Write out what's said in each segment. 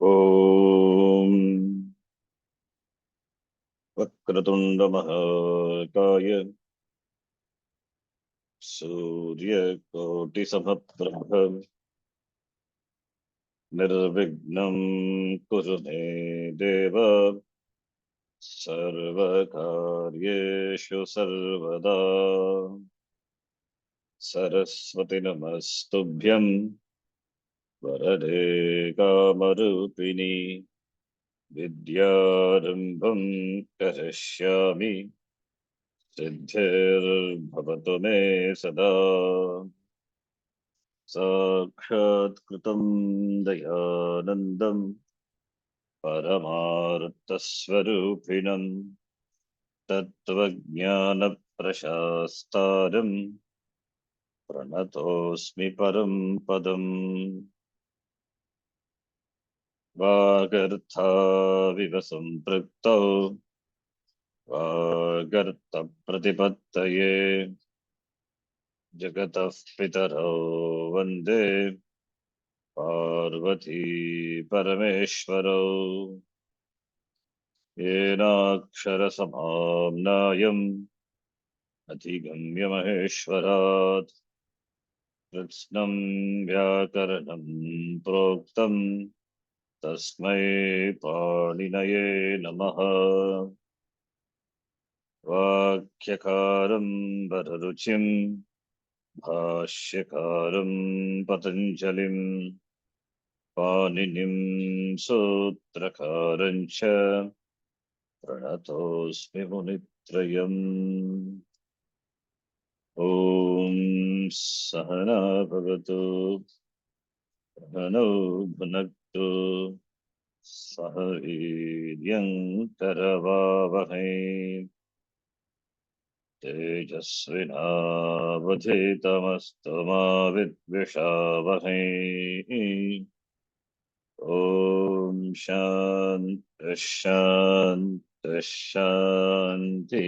Om Vakratunda Mahakaya Surya Koti Samapprabha Nirvignam Kurume Deva Sarvakaryeshu Sarvada Saraswati Namastubhyam Varade Kamarupini Vidyarambham Karishyami Siddhir me sada Saṃskṛtam Dayanandam Paramartha-swarupinam Tattvajnana Prashastaram Pranatosmi Param Padam Vagartha Vivasampraktau Vagartha Pratipattaye Jagatah Pitarau Vande Parvati Parameshwarau Yenaksharasamamnayam Adhigamya Maheshwarat Kritsnam Vyakaranam Proktam Tasmai Paninaye Namaha Vakyakaram Vararuchim Bhashyakaram Patanjalim Paninim Sutrakarancha Pranatosmi Munitrayam Om Sahana Bhavatu Sahano Bhunaktu Sahaviryam Karavavahai Tejasvinavadhitamastama Vidvishavahai Om Shanti Shanti Shanti.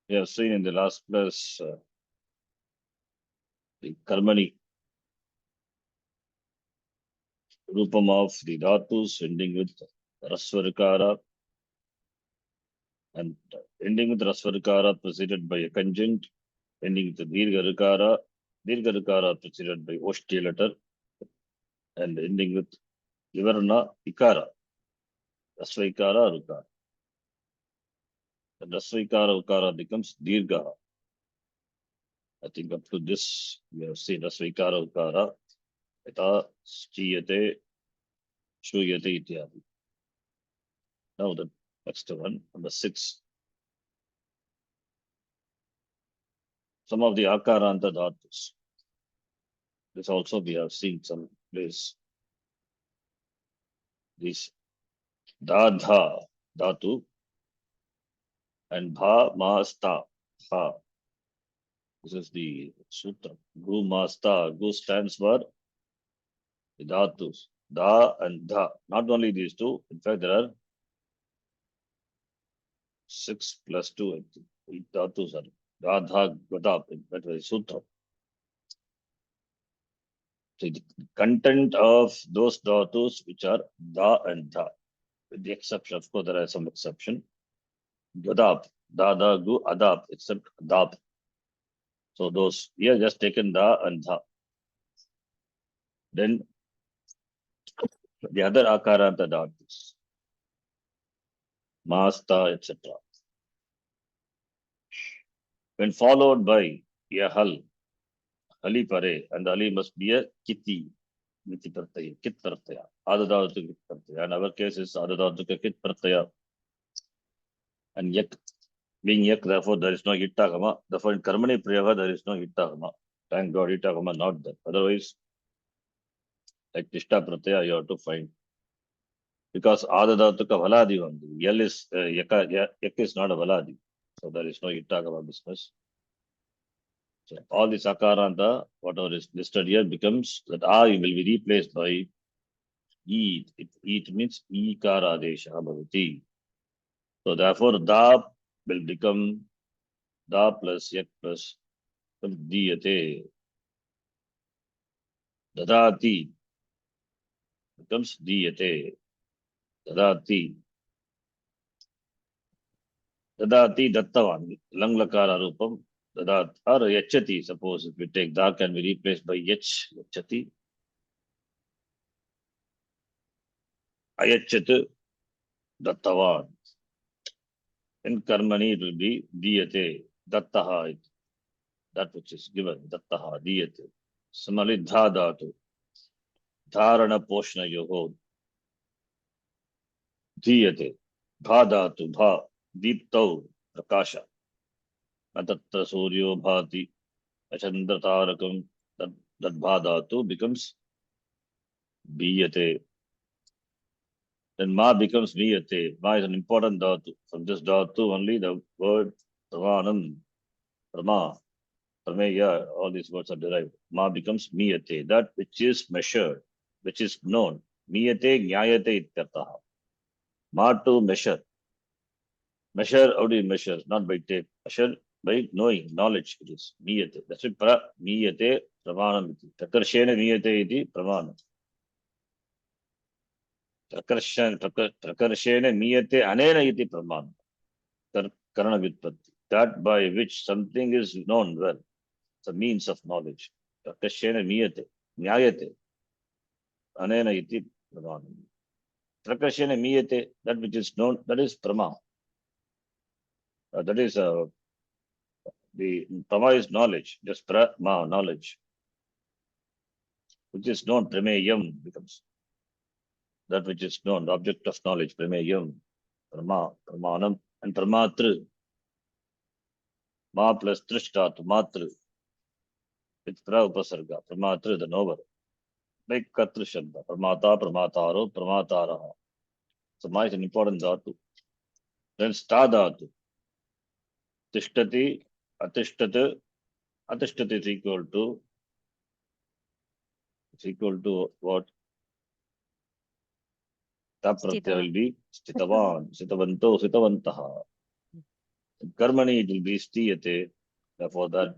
We have seen in the last class the Karmani Rupam of the Dhatus ending with Rasvarikara and ending with Rasvarikara preceded by a conjunct, ending with the Dirgharikara preceded by Oshti letter, and ending with Vivarna Ikara, Rasvaikara Rukara. The Rasvaikara Ukara becomes Dirgha. I think up to this we have seen Rasvaikara Ukara, Yata, Chiyate, Shuyate Ityadi. Now the next one, number 6. Some of the Akaranta Dhatus. This also we have seen some place. This Dadha Dhatu and Bha Masta. Bha. This is the Sutra. Gu Masta. Gu stands for the Dhatus. Da and Dha. Not only these two, in fact, there are 6 plus 2. I think. 8 Dhatus are Radha Gadab. That was Sutra. So the content of those Dhatus which are Da and Dha, with the exception, of course, there are some exception. Gadab, Da, Da, Gu, Adab, except Dab. So those, we have just taken Da and Dha. Then the other Akaranta Dhatus, Masta, etc. When followed by a Hal, Hali Pare, and the Ali must be a Kiti, Miti Pratyaya, Kit Pratyaya, Adadatu Kit Pratyaya. In our case, is Adadatu Kit Pratyaya. And Yak, being Yak, therefore, there is no Ittagama. Therefore, in Karmani Priyaga, there is no Ittagama. Thank God, Ittagama not there. Otherwise, like Tishta Pratyaya, you have to find. Because Adadatu ka Valadi only. Yel is, Yak is not a Valadi. So there is no Ittagama business. So all the Sakaranta, whatever is listed here, becomes that will be replaced by E. It means Ikara Desha Bhavati. So therefore, Da will become da plus yak plus diyate. Dadati becomes diyate. Dadati. Dadati dattavan. Lang lakara rupam. Dadat or yachati. Suppose if we take da can be replaced by yach. Yachati. Ayachat dattavan. In karmani it will be diyate. Dattaha. That which is given. Dattaha diyate. Similarly, dha dhatu. Dharana poshna yoho. Diyate. Dha dhatu. Dha. Deeptau. Prakasha. Natatra suryo bhati. Achandra tarakam. That bha dhatu becomes biyate. Then ma becomes niyate. Ma is an important dhatu. From this dhatu only the word pramanam, prama, prameya, all these words are derived. Ma becomes miyate. That which is measured, which is known. Miyate jnayate ityartaha. Ma to measure. Measure, how do you measure? Not by tape. Measure by knowing, knowledge it is. Miyate. That's it. Pra miyate pramanam iti. Prakarshena miyate iti pramanam. Prakarshena miyate anena iti pramanam. Karana Vyutpatti. That by which something is known well. It's a means of knowledge. Prakashena miyate. Nyayate. Anena iti pramanam. Prakashena miyate. That which is known, that is prama. That is the prama is knowledge. Just prama, knowledge. Which is known, prameyam becomes. That which is known, the object of knowledge, prameyam. Prama, pramanam, and pramatru. Ma plus trishtat, matru. With pra upasarga, pramatru, the knower. Like Katru Shabda, Pramata, Pramataro, Pramataraha. So Ma is an important dhatu. Then Sta dhatu. Tishtati, Atishtata. Atishtati is equal to what? Ta pratyaya will be Stitavan, Sitavanto, Sitavantaha. Karmani it will be Stiyate. Therefore that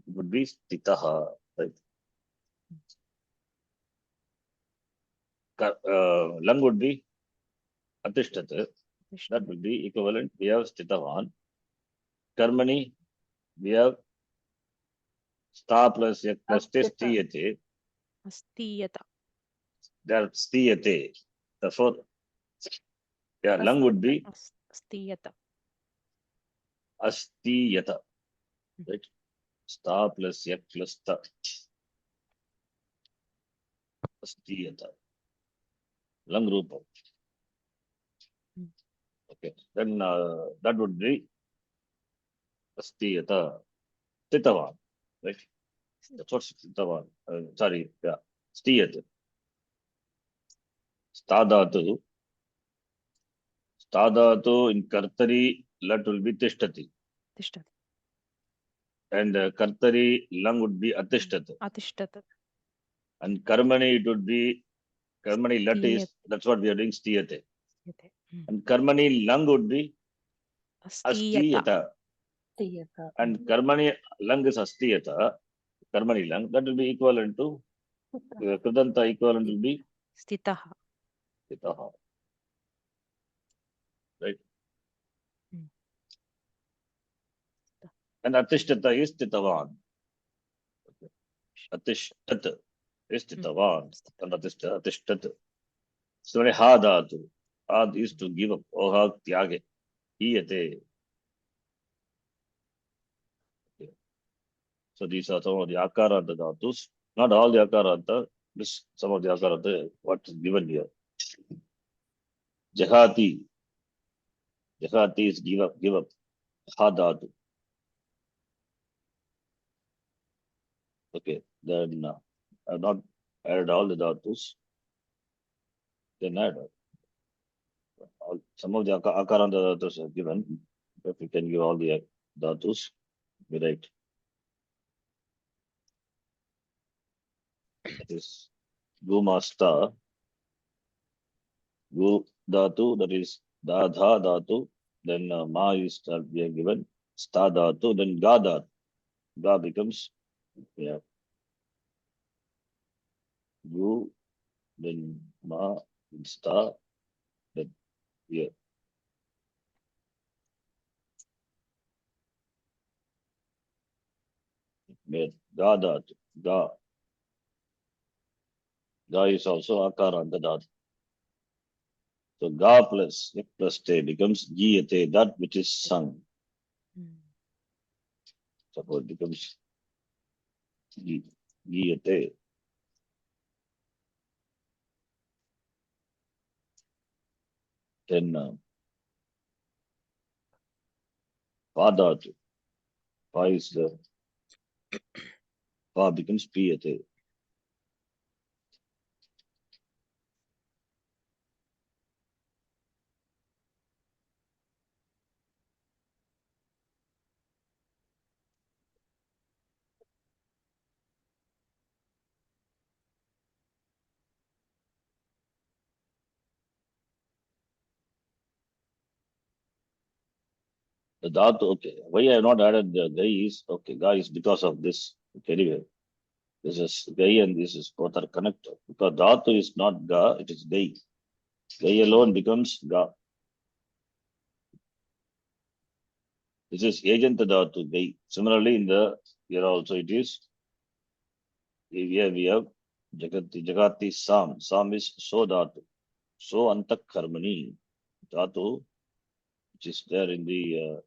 would be Stitaha. Right? Lang would be Atishtata. That will be equivalent. We have Stitavan. Karmani, we have sta plus yak plus stiyate. Astiyata. That stiyate. Therefore, yeah, lung would be Astiyata. astiyata. Right? Sta plus yak plus ta. Astiyata. Lung rupa. Okay. Then that would be astiyata. Stitavan. Right? That's what stitavan. Sorry. Yeah. Stiyate. Stadatu. Stadatu in kartari lat will be tishtati. Tishtati. And kartari lung would be atishtata. Atishtata. And karmani it would be karmani lat is, that's what we are doing, stiyate. And karmani lung would be astiyata. And karmani lung is astiyata. Karmani lung, that will be equivalent to kridanta equivalent will be Stitaha. stitaha. Right? And atishtata is stitavan. Atishtata is stitavan. And atishtata. So hadatu. Had is to give up. Oha tyage. Iyate. So these are some of the akaranta dhatus. Not all the akaranta, this some of the akaranta what is given here. Jahati. Jahati is give up, give up. Ha dhatu. Okay, then I have not added all the dhatus. Then add some of the akaranta dhatus are given. If we can give all the dhatus, be right. That is Gumasta. Gu dhatu, that is Dadha dhatu. Then Ma is we have given. sta dhatu, then ga dhatu. Ga becomes, yeah, gu, then ma, then sta, then yeah. Ga dhatu, ga. Ga is also akaranta dhatu. So ga plus yak plus te becomes giyate, that which is sung. Suppose it becomes giyate. Then pa dhatu. Pa is the, pa becomes piyate. The dhatu, okay. Why I have not added the gai is, okay, gai is because of this. Okay, anyway, this is gai and this is both are connected. Because dhatu is not ga, it is gai. Gai alone becomes ga. This is agent dhatu, gai. Similarly, in the, here also it is, here we have jagati sam. Sam is so dhatu. So antak karmani. Dhatu, which is there in the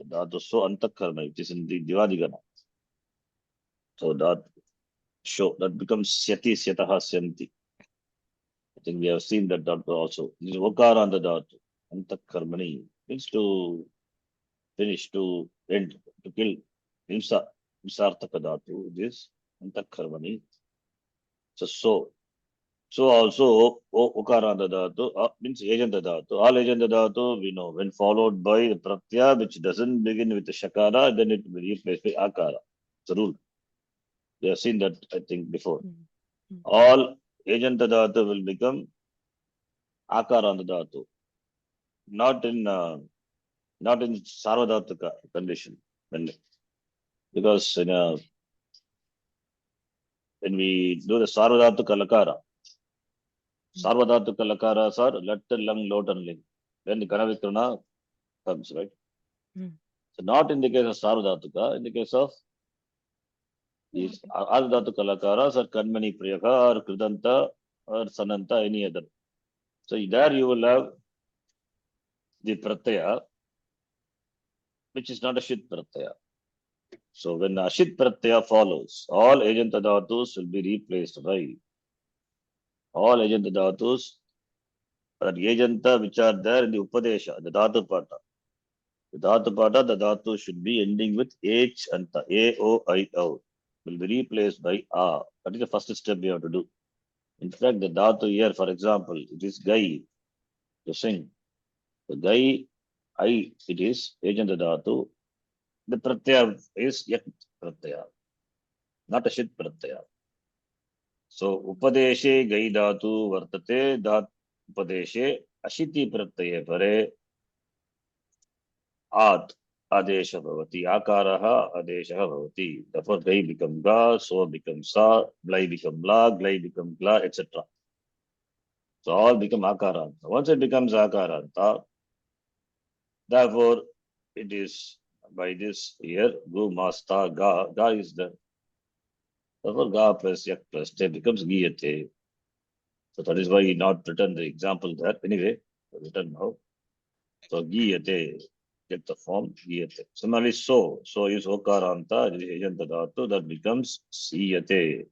dhatu so antak karmani, which is in the divadigana. So that show that becomes syati syataha syanti. I think we have seen that dhatu also. This is okara on the dhatu. Antak karmani means to finish, to end, to kill. Himsa, himsartaka dhatu. This antak karmani. So also okara on the dhatu means agent dhatu. All agent dhatu we know when followed by the pratyaya which doesn't begin with the shakara, then it will be replaced by akara. It's a rule. We have seen that I think before. All agent dhatu will become akara on the dhatu, not in sarvadhatuka condition. Because when we do the sarvadhatuka lakara, sarvadhatuka lakaras are let, lung, lot, and ling. Then the kanavikrana comes, right? So not in the case of sarvadhatuka, in the case of these ardhatuka lakaras are kanmani priyaka or kridanta or sananta, any other. So there you will have the pratyaya, which is not a shit pratyaya. So when ashit pratyaya follows, all agent dhatus will be replaced by all agent dhatus, but agenta which are there in the upadesha, the dhatu pata. The dhatu pata, the dhatu should be ending with H and ta, A, O, I, O. Will be replaced by A. That is the first step we have to do. In fact, the dhatu here, for example, it is gai, to sing. The gai, I, it is agent dhatu. The pratyaya is yat pratyaya, not a shit pratyaya. So upadeshe gai dhatu vartate, dhat upadeshe ashiti pratyaya pare ad adesha bhavati, akaraha adesha bhavati. Therefore gai become ga, so becomes sa, glai become la, glai become gla, etc. So all become akaranta. Once it becomes akaranta, therefore it is by this here, gu masta ga, ga is the, therefore ga plus yak plus te becomes giyate. So that is why he not written the example there. Anyway, written now. So giyate, get the form giyate. Similarly, so is okaranta, it is agent dhatu, that becomes siyate.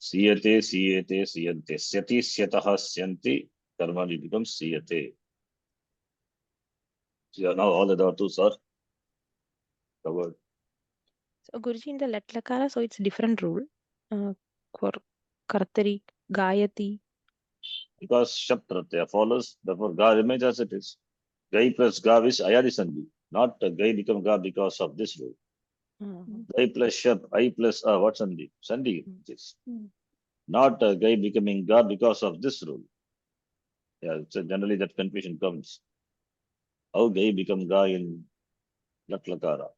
Siyate, siyate, siyante. Syati, syataha, syanti, karmani becomes siyate. So now all the dhatus are covered. So Guruji, in the let lakara, so it's different rule. For kartari, gayati. Because shap pratyaya follows, therefore ga remains as it is. Gai plus ga is ayadi sandhi. Not gai become ga because of this rule. Gai plus shap, I plus what sandhi? Sandhi it is. Not gai becoming ga because of this rule. Yeah, so generally that confusion comes. How gai become ga in latlakara?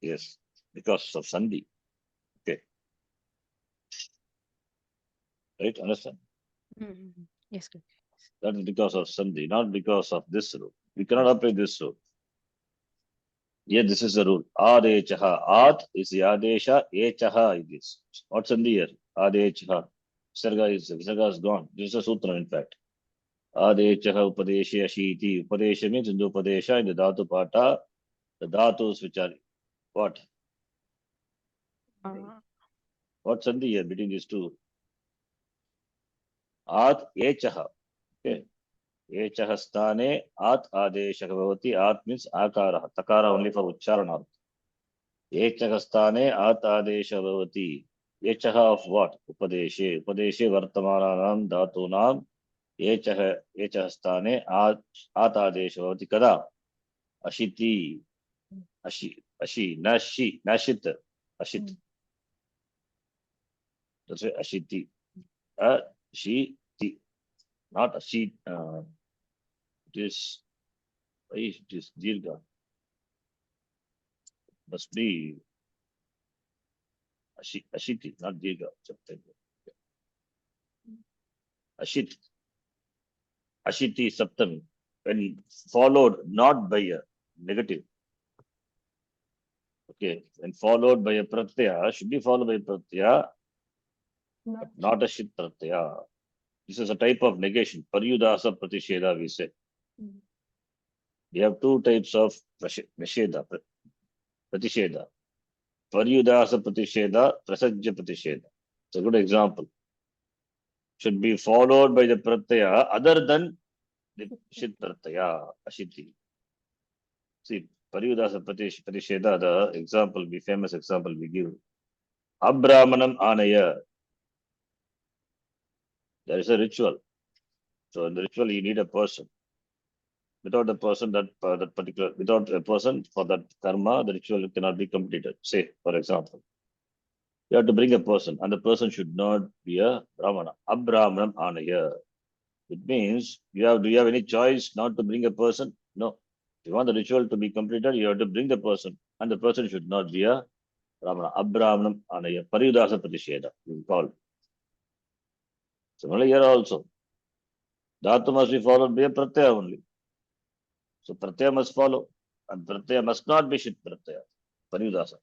Yes, because of sandhi. Okay, right? Understand? Yes, Guruji. That is because of sandhi, not because of this rule. We cannot apply this rule. Yeah, this is the rule. Adechaha. Ad is the adesha. Echaha is this. What's in the here? Adechaha. Visarga is gone. This is a sutra, in fact. Adechaha upadesha ashiti. Upadesha means in the upadesha in the dhatu pata. The dhatus which are what? What's in the here between these two? Ad echaha. Okay. Echaha sthane at adesha bhavati. At means akara. Takara only for ucharana. Echaha sthane at adesha bhavati. Echaha of what? Upadeshe. Upadeshe vartamananam dhatunam. Echaha sthane at adesha bhavati. Kada? Ashiti. Ashi. Nashit. Ashit. That's it. Ashiti. Ashiti. Not Ashit. It is. It is Dirga. Must be Ashiti, not Dirga. Ashit. Ashiti Saptami. When followed not by a negative. Okay. When followed by a pratyaya, should be followed by a pratyaya, but not a shit pratyaya. This is a type of negation. Paryudasa pratisheda, we say. We have two types of nisheda, pratisheda. Paryudasa pratisheda, prasajya pratisheda. It's a good example. Should be followed by the pratyaya other than the shit pratyaya, ashiti. See, Paryudasa pratisheda, the example, the famous example we give. Abrahmanam anaya. There is a ritual. So in the ritual, you need a person. Without a person, without a person for that karma, the ritual cannot be completed. Say, for example, you have to bring a person, and the person should not be a Brahmana. Abrahmanam anaya. It means do you have any choice not to bring a person? No. If you want the ritual to be completed, you have to bring the person, and the person should not be a Brahmana. Abrahmanam anaya. Paryudasa pratisheda, we call it. Similarly, here also, dhatu must be followed by a pratyaya only. So pratyaya must follow, and pratyaya must not be shit pratyaya. Paryudasa.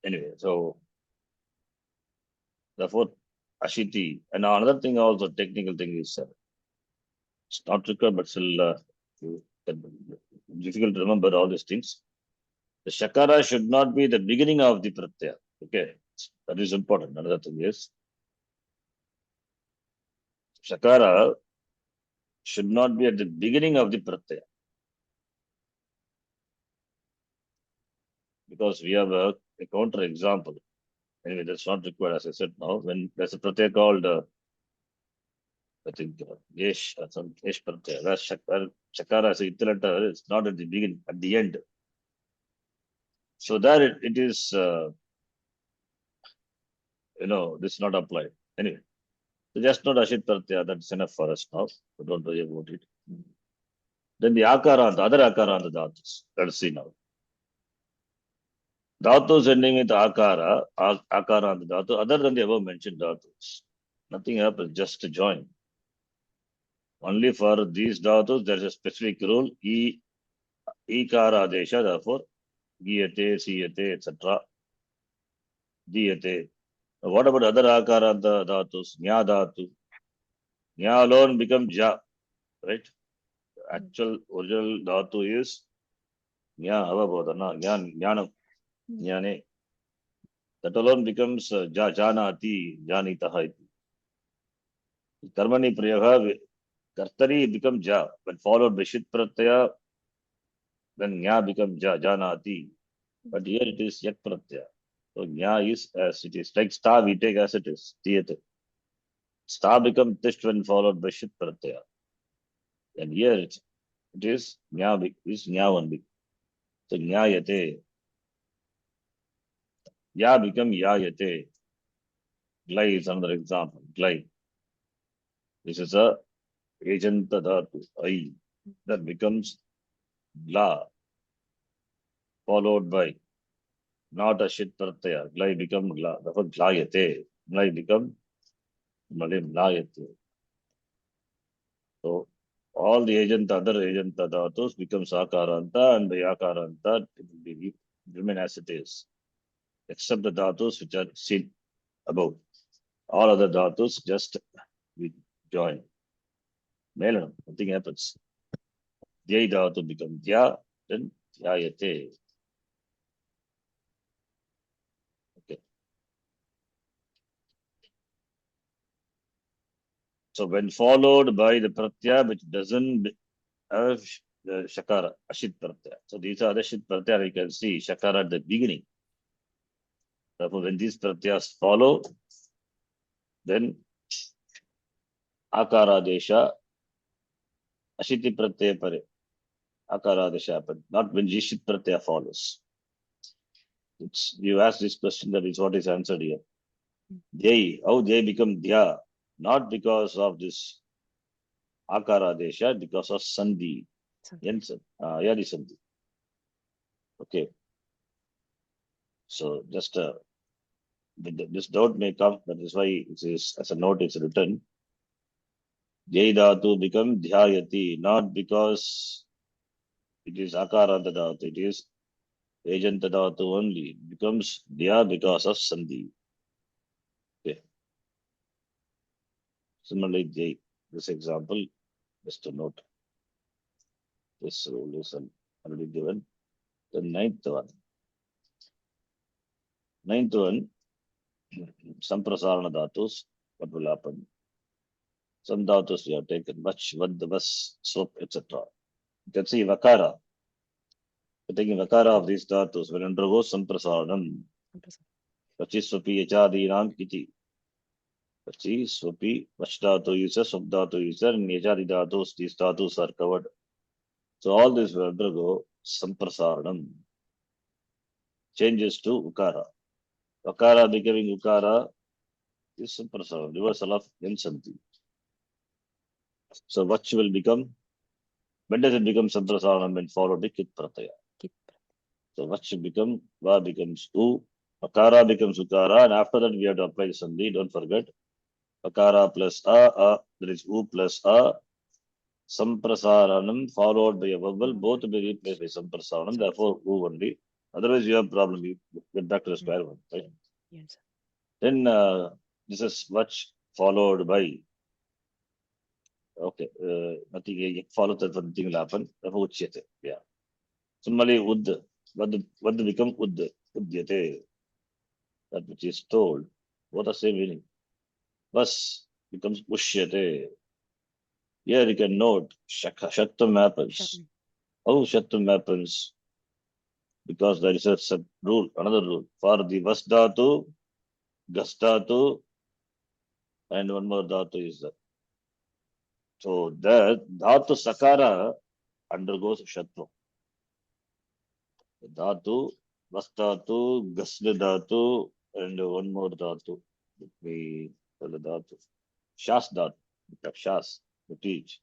Anyway, so therefore, ashiti. And another thing also, technical thing is it's not required, but still difficult to remember all these things. The shakara should not be the beginning of the pratyaya. Okay, that is important. Another thing is shakara should not be at the beginning of the pratyaya, because we have a counter example. Anyway, that's not required, as I said now. When there's a pratyaya called, I think, Yesh, some Yesh pratyaya. That's shakara as a letter is not at the beginning, at the end. So there it is, this is not applied. Anyway, so just not Ashit pratyaya, that's enough for us now. So don't worry about it. Then the akara, the other akara on the dhatus. Let's see now. Dhatus ending with akara on the dhatu, other than the above mentioned dhatus. Nothing happens, just to join. Only for these dhatus, there is a specific rule, ikara adesha, therefore, giyate, siyate, etc. Diyate. What about other akara dhatus? Nya dhatu. Nya alone becomes ja, right? Actual original dhatu is nya, avabodhana, jnanam, jnane. That alone becomes janati, janitaha. Karmani prayaga, kartari becomes ja. When followed by shit pratyaya, then nya becomes ja, janati. But here it is yak pratyaya. So nya is as it is. Like sta we take as it is. Tiyate. Sta becomes tisht when followed by shit pratyaya. And here it is nya is nya only. So nyayate. Ya become yayate. Glai is another example. Glai. This is a Ejanta dhatu, I, that becomes gla, followed by not a shit pratyaya. Glai become gla. Therefore, glayate. Glai become malim glayate. So all the other agent dhatus becomes akaranta, and by akaranta it will be remain as it is, except the dhatus which are seen above. All other dhatus just we join. Melanam, nothing happens. Dhyai dhatu become dhya, then dhyayate. Okay. So when followed by the pratyaya which doesn't have shakara, ashit pratyaya. So these are the shit pratyaya. You can see shakara at the beginning. Therefore, when these pratyas follow, then akaradesha, ashiti pratyaya pare, akaradesha, but not when jishit pratyaya follows. You asked this question, that is what is answered here. Dhyai, how they become dhya? Not because of this akaradesha, because of sandhi. Yadi sandhi. Okay. So just this doubt may come, that is why it is, as a note it's written. Jai dhatu become dhyayati, not because it is akaranta dhatu, it is agenta dhatu only. It becomes dhya because of sandhi. Okay. Similarly, Jai, this example, just to note. This rule is already given. The ninth one. Ninth one, samprasarana dhatus, what will happen? Some dhatus we have taken, much, vad, vas, soap, etc. You can see vakara. Taking vakara of these dhatus will undergo samprasaranam. Vachi swapi yachadinam iti. Vachi swapi, vach dhatu is a, swap dhatu is a, and yachadi dhatus, these dhatus are covered. So all this will undergo samprasaranam. Changes to ukara. Vakara becoming ukara is samprasaranam, reversal of insanti. So vach will become, when does it become samprasaranam? When followed by kit pratyaya. So vach should become, va becomes u, akara becomes ukara, and after that we have to apply the sandhi. Don't forget, akara plus a, there is u plus a, samprasaranam followed by a vowel, both will be replaced by samprasaranam, therefore u only. Otherwise you have problem, you get back to the square one, right? Yes. Then this is vach followed by, okay, nothing, follow that nothing will happen, therefore uchyate, yeah. Similarly, ud, vad become ud, udyate. That which is told, both are same meaning. Vas becomes ushyate. Here you can note shattam happens. How shattam happens? Because there is a rule, another rule. For the vas dhatu, gas dhatu, and one more dhatu is there. So that dhatu sakara undergoes shatvam. Dhatu, vas dhatu, gasna dhatu, and one more dhatu. Let me tell the dhatu. Shas dhatu. Shas, to teach.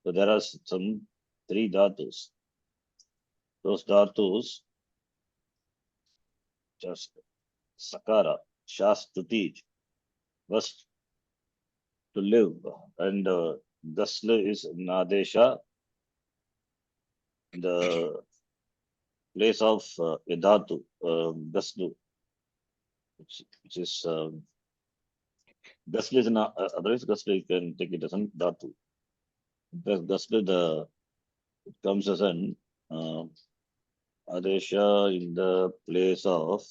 So there are some three dhatus. Those dhatus, just sakara, shas to teach, vas to live, and gasla is nadesha, the place of a dhatu, gaslu, which is gaslu is otherwise gaslu you can take it as an dhatu. Gaslu it comes as an adesha in the place of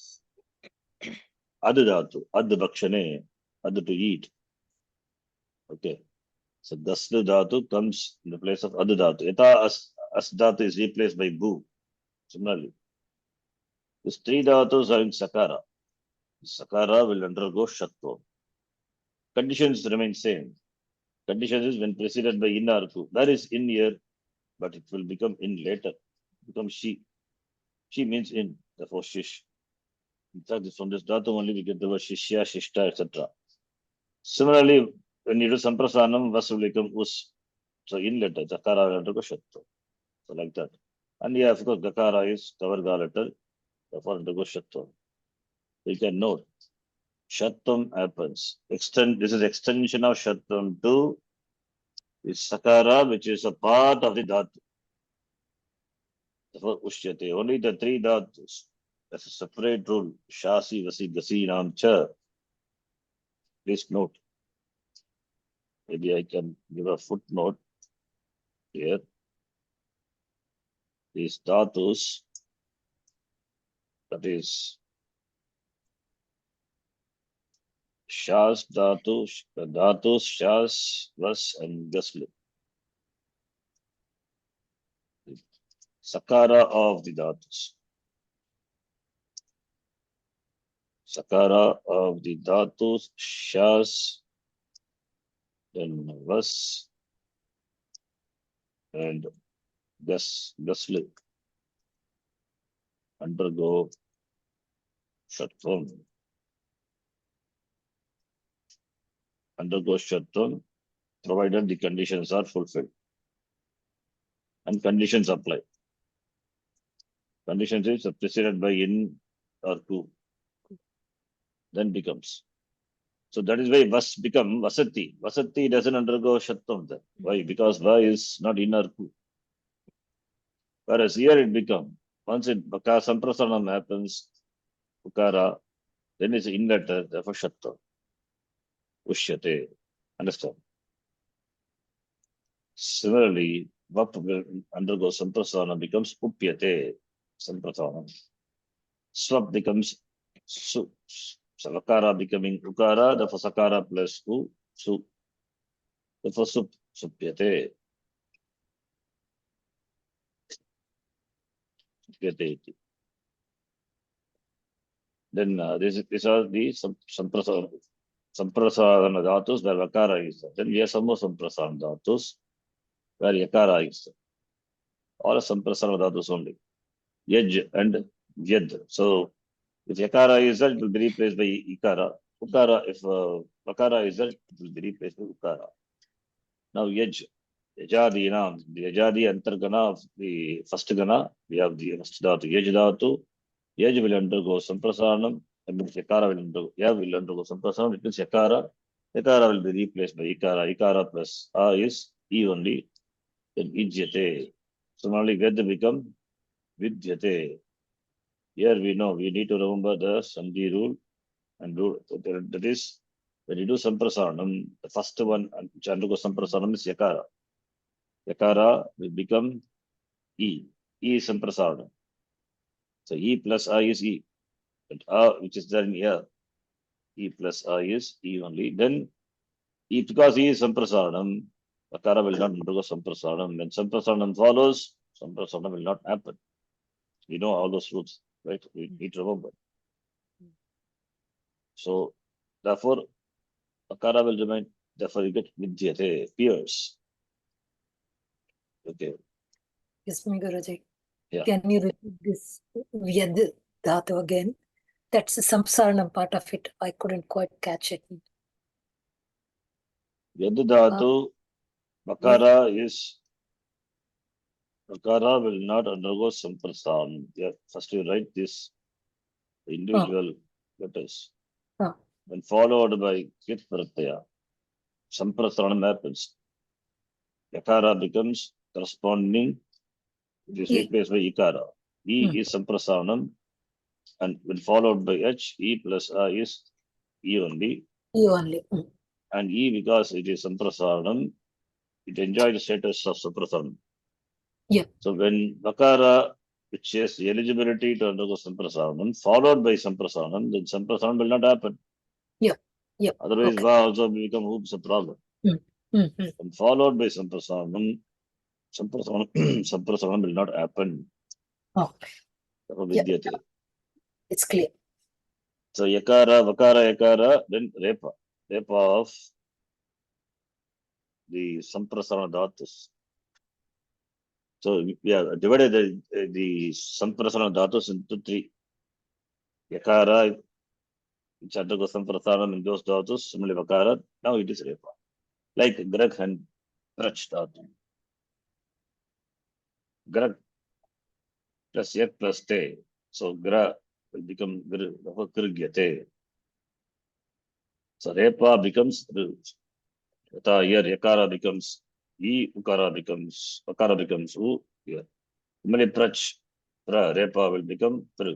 adhatu, adbhakshane, ad to eat. Okay. So daslu dhatu comes in the place of adu dhatu. Yata as dhatu is replaced by bhu. Similarly, these three dhatus are in sakara. Sakara will undergo shatva. Conditions remain same. Conditions is when preceded by in or ku. That is in here, but it will become in later. Become she. She means in. Therefore shish. In fact, from this dhatu only we get the word shishya, shishta, etc. Similarly, when you do Samprasanam, vas will become us. So in letter, Chakara will undergo Shatto. So like that. And yeah, of course, Gakara is Kavarga letter, therefore undergo Shatto. You can note, Shattam happens. This is extension of Shattam to is Sakara, which is a part of the Dhatu. Therefore, Ushyate. Only the three Dhatus. That's a separate rule. Shasi, Vasi, Gasi, Nam, Cha. Please note. Maybe I can give a footnote here. These Dhatus, that is Shas, Dhatus, Shas, Vas, and Gaslu. Sakara of the Dhatus. Sakara of the Dhatus, Shas, then Vas, and Gaslu undergo Shatvam. Undergo Shatvam, provided the conditions are fulfilled. And conditions apply. Conditions is preceded by in or ku. Then becomes. So that is why Vas become Vasati. Vasati doesn't undergo Shatvam then. Why? Because Va is not in or ku. Whereas here it becomes. Once it Samprasanam happens, Ukara, then it's in letter, therefore Shatvam. Ushyate. Understand? Similarly, Vap will undergo Samprasana becomes Upyate. Samprasana. Swap becomes Su. Savakara becoming Ukara, therefore Sakara plus U, Su. Therefore Supyate. Supyate. Then these are the Samprasana Dhatus where Vakara is there. Then we have some more Samprasana Dhatus where Yakara is there. All Samprasana Dhatus only. Yaj and Yad. So if Yakara is there, it will be replaced by Ikara. Ukara, if Vakara is there, it will be replaced by Ukara. Now Yaj, Yajadi, the Yajadi Antargana of the first Gana, we have the first Dhatu, Yaj Dhatu. Yaj will undergo Samprasanam, and Yakara will undergo Samprasanam, it means Yakara. Yakara will be replaced by Ikara. Ikara plus A is E only, then Ijyate. Similarly, Ved become Vidyate. Here we know we need to remember the Sandhi rule and rule. That is, when you do Samprasanam, the first one which undergoes Samprasanam is Yakara. Yakara will become E. E is Samprasanam. So E plus I is E. But A, which is there in here, E plus I is E only. Then E, because E is Samprasanam, Yakara will not undergo Samprasanam. When Samprasanam follows, Samprasanam will not happen. You know all those rules, right? We need to remember. So, therefore, Akara will remain. Therefore, you get Vidyate, appears. Okay. Yes, Guruji. Yeah. Can you repeat this Vyad Dhatu again? That's the Samsaranam part of it. I couldn't quite catch it. Vyad Dhatu, Akara is. Akara will not undergo Samprasanam. Yeah, first you write this individual letters. When followed by Kit Pratyaya, Samprasanam happens. Yakara becomes corresponding, it is replaced by Ikara. E is Samprasanam, and when followed by H, E plus A is E only. E only. And E, because it is Samprasanam, it enjoys the status of Samprasanam. Yeah. So when Vakara, which has the eligibility to undergo Samprasanam, followed by Samprasanam, then Samprasanam will not happen. Yeah. Yeah. Otherwise, Va also become oops a problem. And followed by Samprasanam, Samprasanam will not happen. Yeah. It's clear. So Yakara, Vakara, Yakara, then Repa. Repa of the Samprasana Dhatus. So we have divided the Samprasana Dhatus into three. Yakara, which undergoes Samprasanam in those Dhatus, similarly Vakara, now it is Repa. Like grag and prach dhatu. Grag plus yet plus te. So gra will become gr, therefore krigyate. So repa becomes r. Here yakara becomes e, ukara becomes u. Here. Similarly, prach, pra, repa will become pr.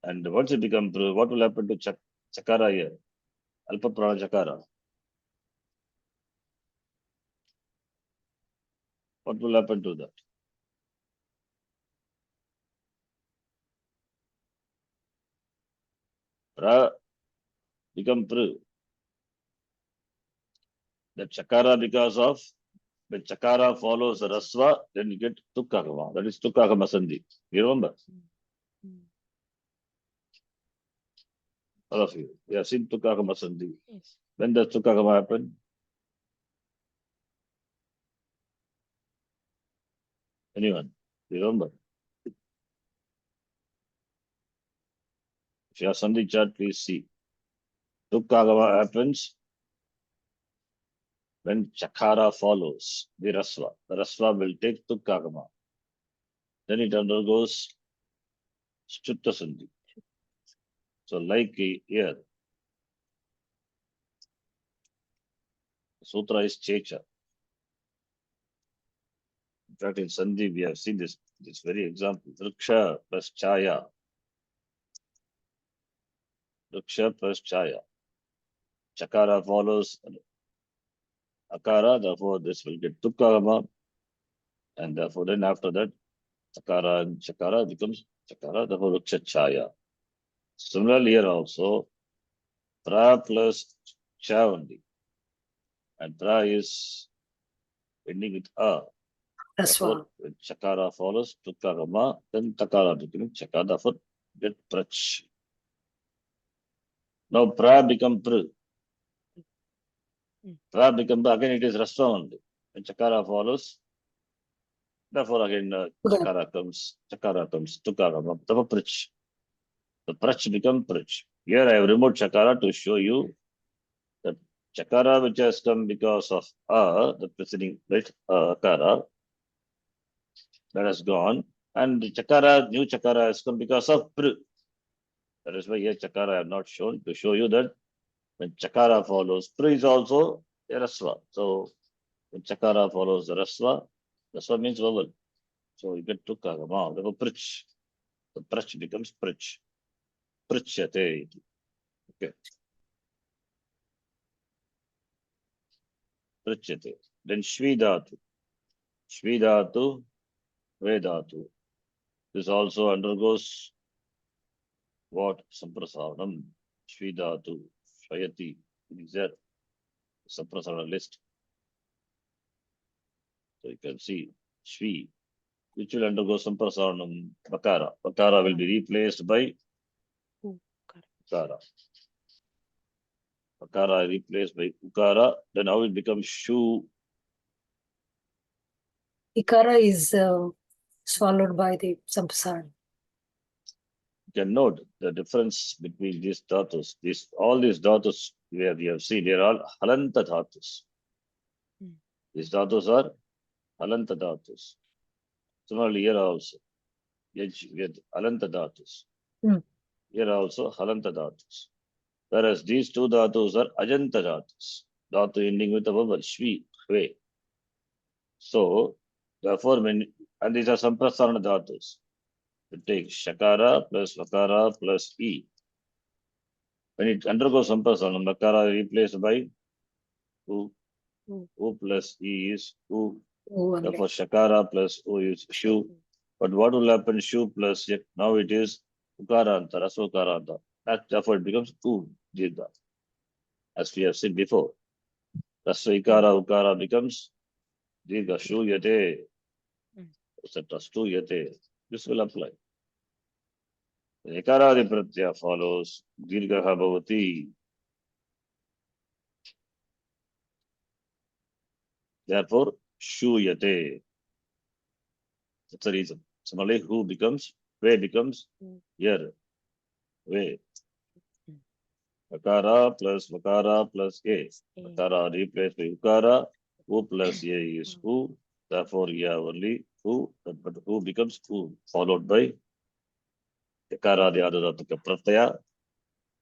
And once it becomes pr, what will happen to chakara here? Alpa prana chakara. What will happen to that? Pra become pr. The chakara, because of when chakara follows the rasva, then you get tukkagama. That is tukkagama sandhi. You remember? All of you. We have seen tukkagama sandhi. Yes. When does tukkagama happen? Anyone? You remember? If you have sandhi chart, please see. Tukkagama happens when chakara follows the rasva. The rasva will take tukkagama. Then it undergoes chutta sandhi. So like here, sutra is checha. In fact, in sandhi we have seen this very example. Vriksha plus chaya. Vriksha plus chaya. Chakara follows akara, therefore this will get tukkagama, and therefore then after that akara and chakara becomes chakara, therefore vriksha chaya. Similarly here also, pra plus cha only, and pra is ending with a. Therefore, when chakara follows tukkagama, then takara becomes chakara, therefore get prach. Now pra become pr. Pra become, again it is rasva only. When chakara follows, therefore again chakara comes, tukkagama, therefore prach. The prach become prach. Here I have removed chakara to show you that chakara which has come because of the preceding right akara, that has gone, and the chakara, new chakara has come because of pr. That is why here chakara I have not shown, to show you that when chakara follows pr is also a rasva. So when chakara follows the rasva means vowel. So you get tukkagama, therefore prach. The prach becomes prach. Prachyate. Okay. Prachyate. Then shvidatu. Shvidatu, vedatu. This also undergoes what? Samprasaranam. Shvidatu, shayati. It is there. Samprasarana list. So you can see Shvi, which will undergo Samprasaranam, Vakara. Vakara will be replaced by Ukara. Vakara replaced by Ukara. Then how it becomes Shu. Ikara is swallowed by the samsara. You can note the difference between these dhatus. All these dhatus where we have seen, they are all halanta dhatus. These dhatus are halanta dhatus. Similarly, here also, we have halanta dhatus. Here also halanta dhatus. Whereas these two dhatus are ajanta dhatus. Dhatu ending with a vowel, shvi, hve. So, therefore, and these are samprasarana dhatus. You take shakara plus vakara plus e. When it undergoes samprasarana, vakara is replaced by u. U plus e is u. Therefore, shakara plus u is shu. But what will happen? Shu plus yet. Now it is ukaranta, rasokaranta. Therefore, it becomes u, dirgha. As we have seen before. Rasvikara, ukara becomes dirgha, shu yate, etc. Stu yate. This will apply. Ekaradi pratyaya follows dirgha bhavati. Therefore, shu yate. That's the reason. Similarly, who becomes, way becomes here. Way. Akara plus Vakara plus A. A. Akara replaced by Ukara. U plus A is U. Therefore, you have only U, but U becomes U, followed by Akara, the other Pratyaya,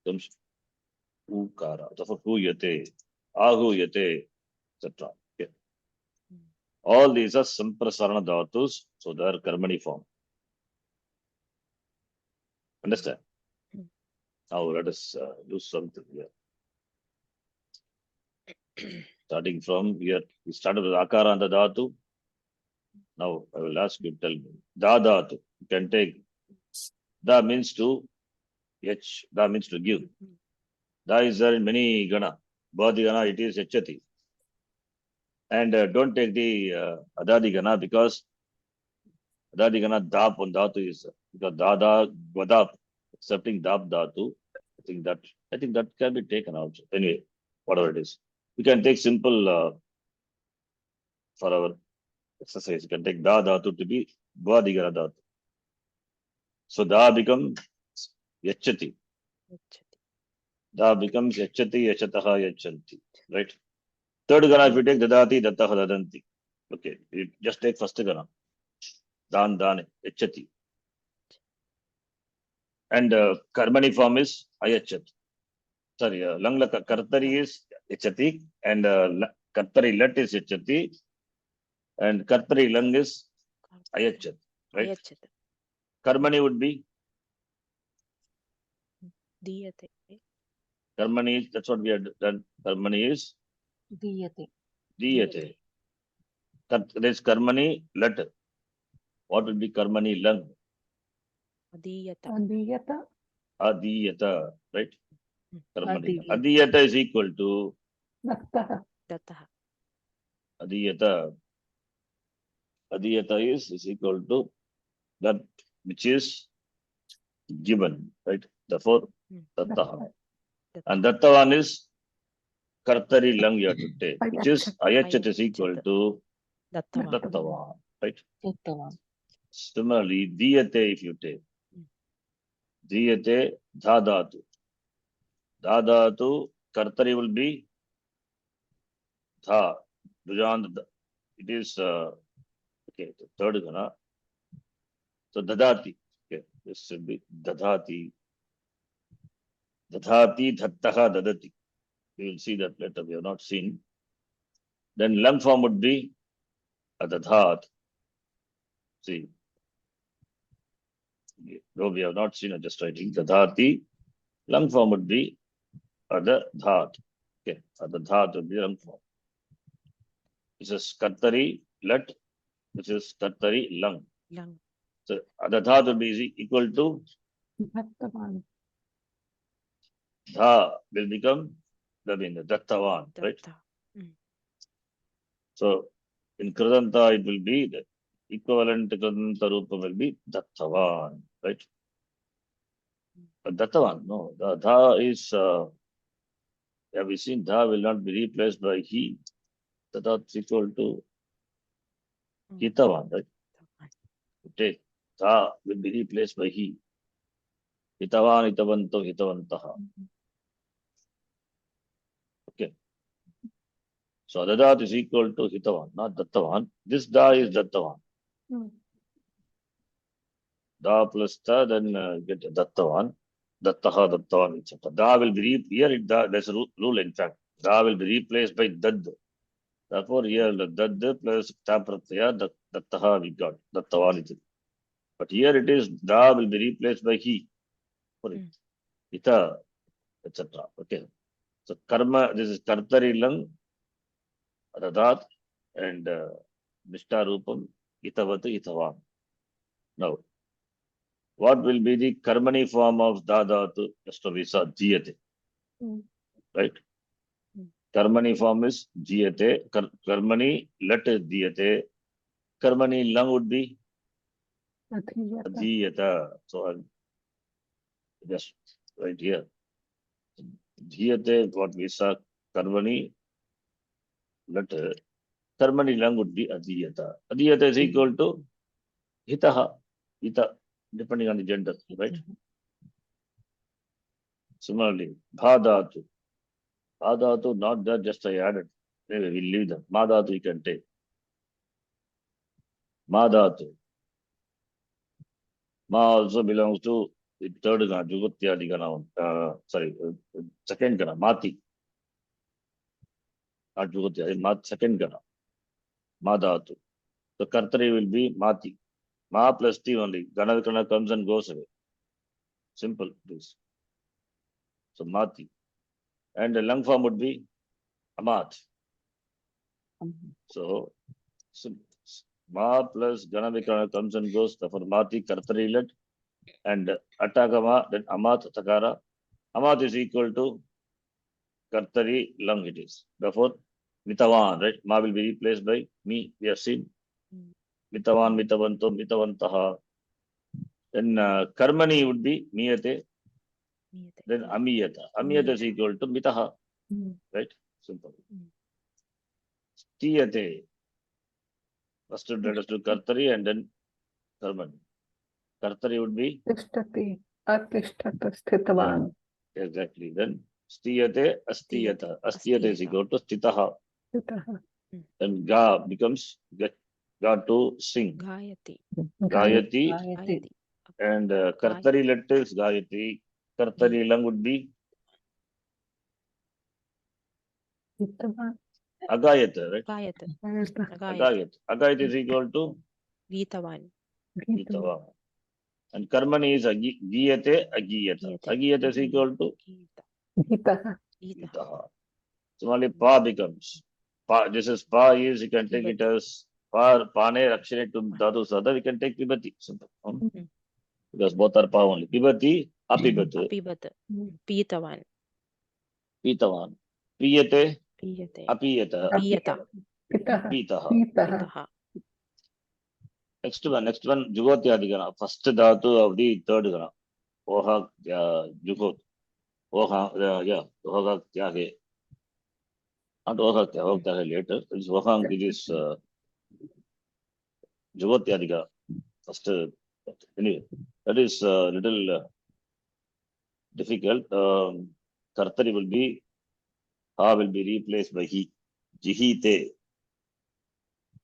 becomes Ukara. Therefore, Huyate, Ahuyate, etc. Okay. All these are Saṃprasarana dhatus, so they are Karmani form. Understand? Now let us do something here. Starting from here, we started with Akara and the Dhatu. Now I will ask you, tell me. Da Dhatu, you can take. Da means to H, Da means to give. Da is there in many Gana. Bhadi Gana, it is Hchati. And don't take the Adadi Gana because Adadi Gana Dap on Dhatu is because Dada Vadap, accepting Dap Dhatu. I think that can be taken out. Anyway, whatever it is. We can take simple for our exercise. You can take Da Dhatu to be Bhadi Gana Dhatu. So Da becomes Yachati. Da becomes Yachati, Yachataha, Yachanti. Right? Third Gana, if you take Dadati, Dattaha, Dadanti. Okay, you just take first Gana. Dan, Dane, Yachati. And Karmani form is Ayachat. Sorry, Langla Kartari is Yachati, and Kartari Lat is Yachati, and Kartari Lang is Ayachat. Right? Ayachat. Karmani would be Diyate. Karmani is, that's what we have done. Karmani is Diyate. Diyate. There's Karmani Lat. What would be Karmani Lang? Adiyata. Adiyata. Adiyata. Right? Karmani. Adiyata. Adiyata is equal to Dattaha. Dattaha. Adiyata. Adiyata is equal to that which is given. Right? Therefore, Dattaha. And Dattavan is Kartari Lang you have to take, which is Ayachat is equal to Dattavan. Right? Dattavan. Similarly, Diyate if you take. Diyate Dhadatu. Dhadatu, Kartari will be Dha. It is, okay, the third Gana. So Dadati. Okay, this should be Dadati. Dadati, Dhattaha, Dadati. We will see that later. We have not seen. Then Lang form would be Adadhat. See. Though we have not seen it, just writing. Dadati. Lang form would be Adadhat. Okay, Adadhat would be Lang form. This is Kartari, Lat. This is Kartari, Lang. Lang. So Adadhat would be equal to Dattavan. Dha will become Dattavan, right? So in Kridanta it will be the equivalent Kridanta Rupa will be Dattavan, right? But Dattavan, no, the Dha is, have we seen Dha will not be replaced by He. That is equal to Hitavan, right? Take Dha will be replaced by He. Hitavan, Hitavanto, Hitavantaha. Okay. So Adadat is equal to Hitavan, not Dattavan. This Da is Dattavan. Da plus Ta, then get Dattavan. Dattaha, Dattavan, etc. Da will be here. There's a rule, in fact. Da will be replaced by Dad. Therefore, here the Dad plus Ta Pratyaya, Dattaha we got. Dattavan is it. But here it is Da will be replaced by He. Ita, etc. Okay. So Karma, this is Kartari Lang, Adadat, and Nishta Rupam, Itavatu, Itavan. Now, what will be the Karmani form of Dadatu? Just we saw Jiyate. Right? Karmani form is Jiyate. Karmani let is Jiyate. Karmani Lang would be Jiyata. So I'll just right here. Jiyate, what we saw, Karmani let. Karmani Lang would be Adiyata. Adiyata is equal to Hitaha. Hita, depending on the gender, right? Similarly, bhadatu. Bhadatu, not that, just I added. Anyway, we'll leave them. Madatu you can take. Madatu. Ma also belongs to the third gana, Jugatyadi gana. Second gana, Mati. Not Jugatyadi, second gana. Madatu. The Kartari will be Mati. Ma plus T only. Gana comes and goes away. Simple, please. So Mati. And the lung form would be Amat. So Ma plus Ganavikana comes and goes. Therefore, Mati, Kartari let. And Atagama, then Amat, Takara. Amat is equal to Kartari, lung it is. Therefore, Mitavan, right? Ma will be replaced by me. We have seen. Mitavan, Mitavanto, Mitavantaha. Then Karmani would be Miyate. Then Amiyata. Amiyata is equal to Mitaha. Right? Simple. Tiyate. First let us do Kartari and then Karmani. Kartari would be Tishtati, Attishtata, Sthitavan. exactly. Then Stiyate, Astiyata. Astiyata is equal to Stitaha. Stitaha. Then Ga becomes Ga to sing. Gayati. Gayati. Gayati. And Kartari letter is Gayati. Kartari lung would be Stitavan. Agayata, right? Gayata. Agayat. Agayat is equal to Gitavan. Gitava. And Karmani is Giyate, Agiyata. Agiyata is equal to Gita. Gitaha. Gitaha. So only Pa becomes. Pa, this is Pa is, you can take it as Pa, Pane, Rakshane to Dhatu Sada, we can take Pibati. Simple. Because both are Pa only. Pibati, Apibatu. Apibat. Pitavan. Pitavan. Piyate, Piyate. Apiyata. Piyata. Pitaha. Pitaha. Pitaha. Pitaha. Next one, Jugotyadi Gana. First Dhatu of the third Gana. Oha, Jugot. Oha, Oha, Tyage. Not Oha, Tyage later. It's Oha, it is Jugotyadi Gana. First, anyway, that is a little difficult. Kartari will be, Ha will be replaced by He. Jihite.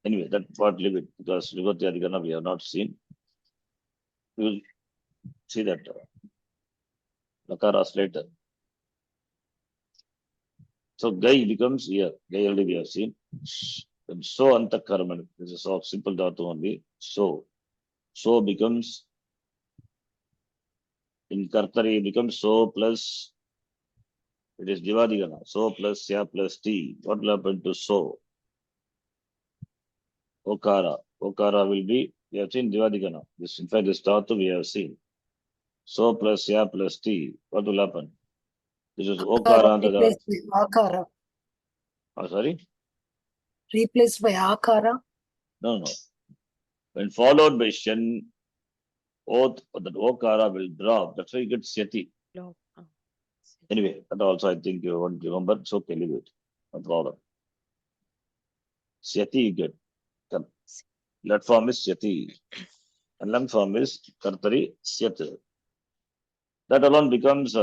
Anyway, that part leave it because Jugotyadi Gana we have not seen. We will see that Lakaras later. So Gai becomes here. Gai already we have seen. And so Antakarman. This is all simple dhatu only. So becomes in Kartari becomes so plus it is Divadigana. So plus Ya plus T. What will happen to so? Okara. Okara will be, we have seen Divadigana. This, in fact, this dhatu we have seen. So plus Ya plus T. What will happen? This is Okara. Replaced by Akara. Oh, sorry? Replaced by Akara. No. When followed by Shen, oath, that Okara will drop. That's why you get Syati. Log. Anyway, that also I think you won't remember. So okay, leave it. No problem. Syati you get. Let form is Syati. And lung form is Kartari Syat. That alone becomes,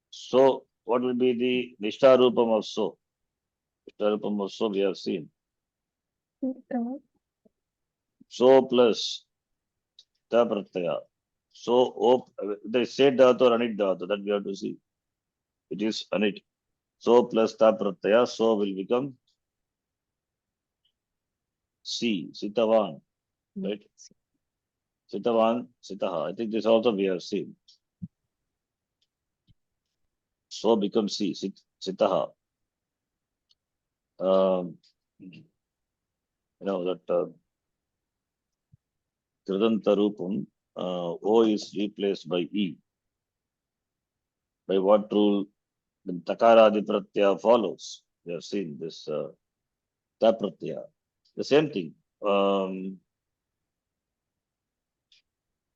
so what will be the Nishtarupam of so? Nishtarupam of so we have seen. So plus Ta Pratyaya. So, they said dhatu or anit dhatu, that we have to see. It is anit. So plus Ta Pratyaya, so will become C, Sitavan, right? Sitavan, Sitaha. I think this also we have seen. So becomes C, Sitaha. You know that Kridanta Rupam, O is replaced by E. By what rule? Then Takaradi Pratyaya follows. We have seen this Ta Pratyaya. The same thing.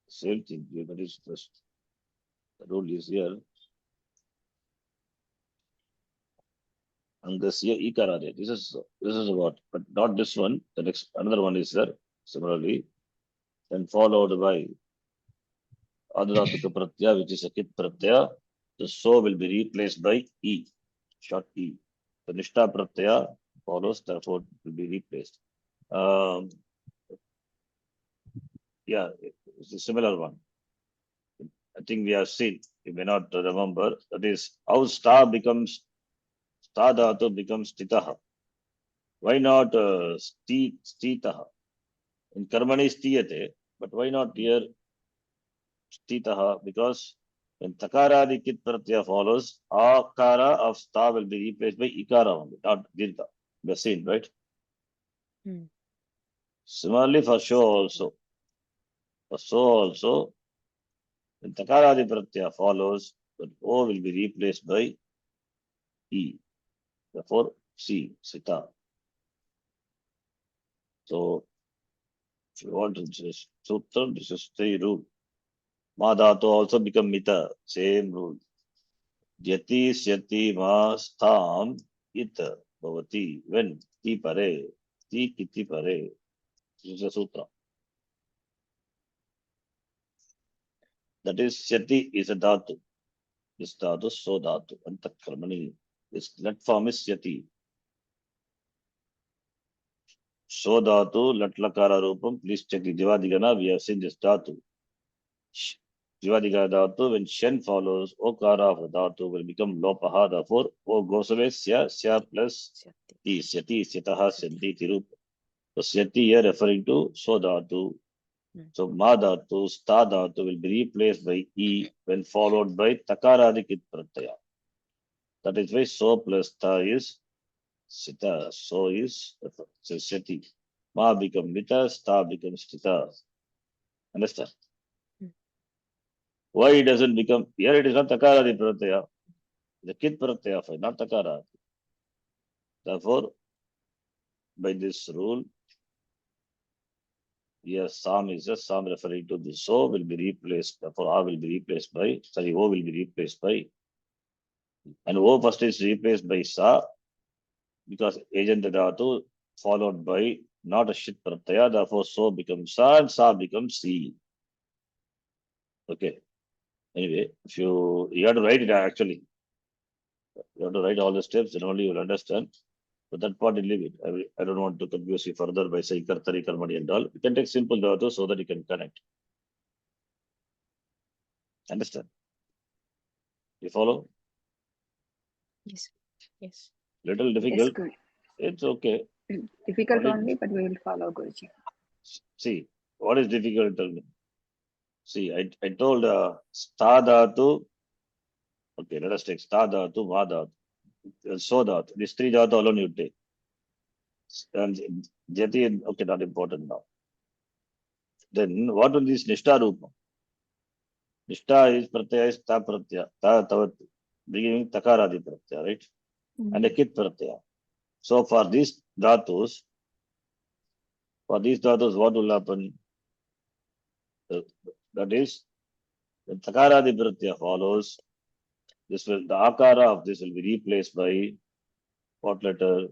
Same thing. That is just the rule is here. And this here Ikarade. This is what, but not this one. The next another one is there. Similarly, then followed by Adadatuka pratyaya, which is a kit pratyaya, the so will be replaced by E, short E. The Nishta pratyaya follows, therefore will be replaced. Yeah, it's a similar one. I think we have seen, you may not remember, that is how sta dhatu becomes stitaha. Why not stitaha? In karmani stiyate, but why not here stitaha? Because when takaradi kit pratyaya follows, akara of sta will be replaced by ikara only, not dirgha. We have seen, right? Similarly for sho also. For so also, when takaradi pratyaya follows, but O will be replaced by E. Therefore, C, sita. So, if you want to just sutra, this is the rule. Madhatu also become mita, same rule. Jati syati ma stham ita bhavati. When ti pare, ti kiti pare. This is a sutra. That is, syati is a dhatu. This dhatu, so dhatu, antakarmani. This let form is syati. So dhatu, latlakara rupam, please check the Divadigana, we have seen this dhatu. Divadigana dhatu, when shen follows, okara of the dhatu will become lopaha, therefore, O goes away, sya plus ti, syati, syataha, syanti, tirup. So syati here referring to so dhatu. So ma dhatu, sta dhatu will be replaced by E when followed by takaradikit pratyaya. That is why so plus ta is sita, so is syati. Ma become mita, sta becomes stita. Understand? Why it doesn't become, here it is not takaradi pratyaya, the kit pratyaya, not takara. Therefore, by this rule, yes, Sam is just Sam referring to the so will be replaced, therefore A will be replaced by, sorry, O will be replaced by, and O first is replaced by Sa, because agent dhatu followed by not a shit pratyaya, therefore so becomes Sa and Sa becomes C. Okay. Anyway, if you have to write it actually. You have to write all the steps, then only you will understand. But that part, you leave it. I don't want to confuse you further by saying kartari, karmani and all. You can take simple dhatu so that you can connect. Understand? You follow? Yes. Yes. Little Yes, difficult. good. It's okay. Difficult What is- only, but we will follow Guruji. See, what is difficult? Tell me. See, I told sta dhatu. Okay, let us take sta dhatu, ma dhatu, so dhatu. These three dhatu alone you take. And jati, okay, not important now. Then what will this nishta rupa? Nishta is pratyaya, is ta pratyaya, ta tavat, beginning takaradi pratyaya, right? And a kit pratyaya. So for these dhatus, what will happen? That is, when takaradi pratyaya follows, the akara of this will be replaced by what letter?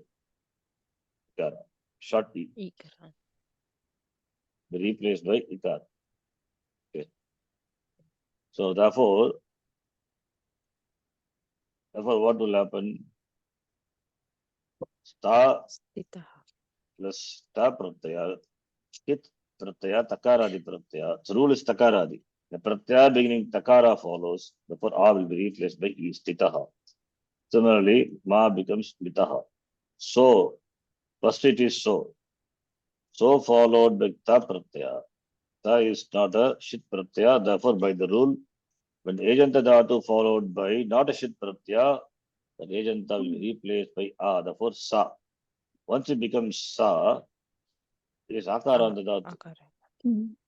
Ikara. Short E. Ikara. Be replaced by ikara. Okay. So therefore, what will happen? Sta Stitaha. plus ta pratyaya, kit pratyaya, takaradi pratyaya. So rule is takaradi. The pratyaya beginning takara follows, therefore A will be replaced by E, stitaha. Similarly, ma becomes mitaha. So, first it is so. So followed by ta pratyaya. Ta is not a shit pratyaya, therefore by the rule, when agenta dhatu followed by not a shit pratyaya, the agenta will be replaced by a, therefore sa. Once it becomes sa, it is akara on the dhatu. Akara.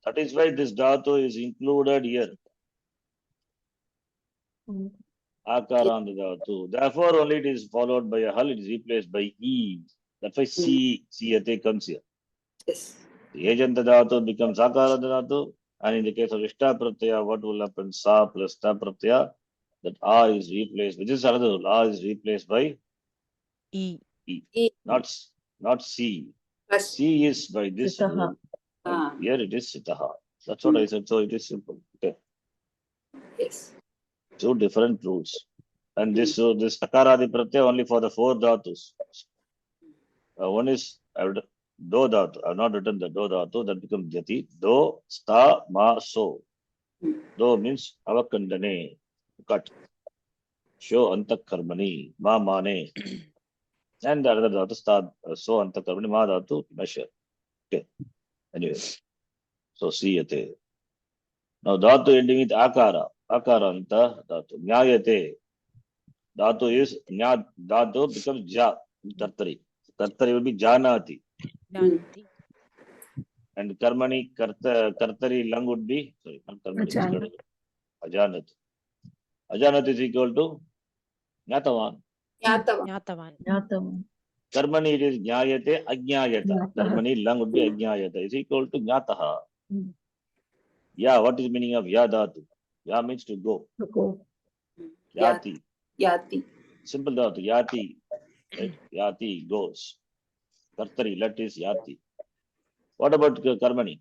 That is why this dhatu is included here. Akara on the dhatu. Therefore, only it is followed by a hal, it is replaced by e. That's why C comes here. Yes. The agent dhatu becomes akara dhatu, and in the case of ishta pratyaya, what will happen? Sa plus ta pratyaya, that a is replaced, which is another rule. A is replaced by E. E. not C. Plus C is by this Sitaha. rule. And here it is sitaha. That's what I said. So it is simple. Okay. Yes. Two different rules. And this takaradi pratyaya only for the 4 dhatus. One is do dhatu. I have not written the do dhatu. That becomes jati. Do, sta, ma, so. Do means avakandane, cut. Sho antakarmani, ma mane. And the other dhatu sta, so antakarmani, ma dhatu, measure. Okay. Anyway. So siyate. Now dhatu ending with akara. Akaranta dhatu. Nyayate. Dhatu is dhatu becomes ja. Kartari. Kartari will be janati. Janati. And karmani kartari lang would be not karmani. Ajanat. Ajanat is equal to Nyatavan. Nyatavan. Karmani it is Nyayate Ajñayata. Karmani lang would be Ajñayata. Is equal to Nyataha. Ya, what is meaning of Ya dhatu? Ya means to go. Yati. Yati. Simple dhatu. Yati. Right? Yati goes. Kartari, let is Yati. What about Karmani?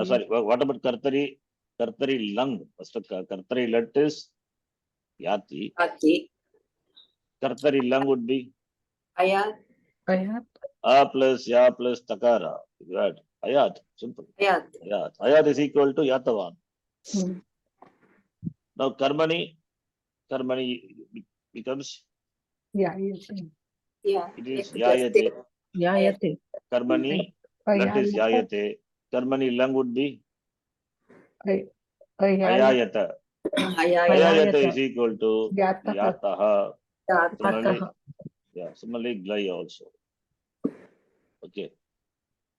Sorry, what about Kartari? Kartari lang. Kartari let is Yati. Yati. Kartari lang would be Ayat. A plus Ya plus Takara. Right. Ayat. Simple. Ayat. Ayat. Ayat is equal to Yatavan. Now Karmani becomes Yeah. it is Yayate. Karmani let is Yayate. Karmani lang would be Ayayata. Ayayata is equal to Yataha. Similarly, Glai also. Okay.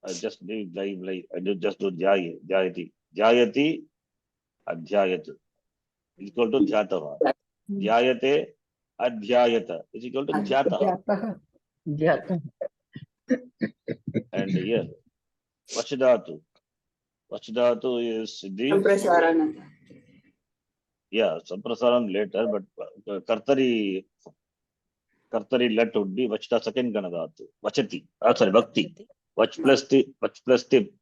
I just do Glai. I just do Jayati. Jayati, Adhyayat is equal to Jyatava. Jayate, Adhyayata is equal to Jyataha. And here, Vachadhatu. Vachadhatu is the Samprasarana. yeah, Samprasaram later, but Kartari let would be Vachta second Ganadhatu. Vachati. Sorry, Bhakti. Vach plus tip.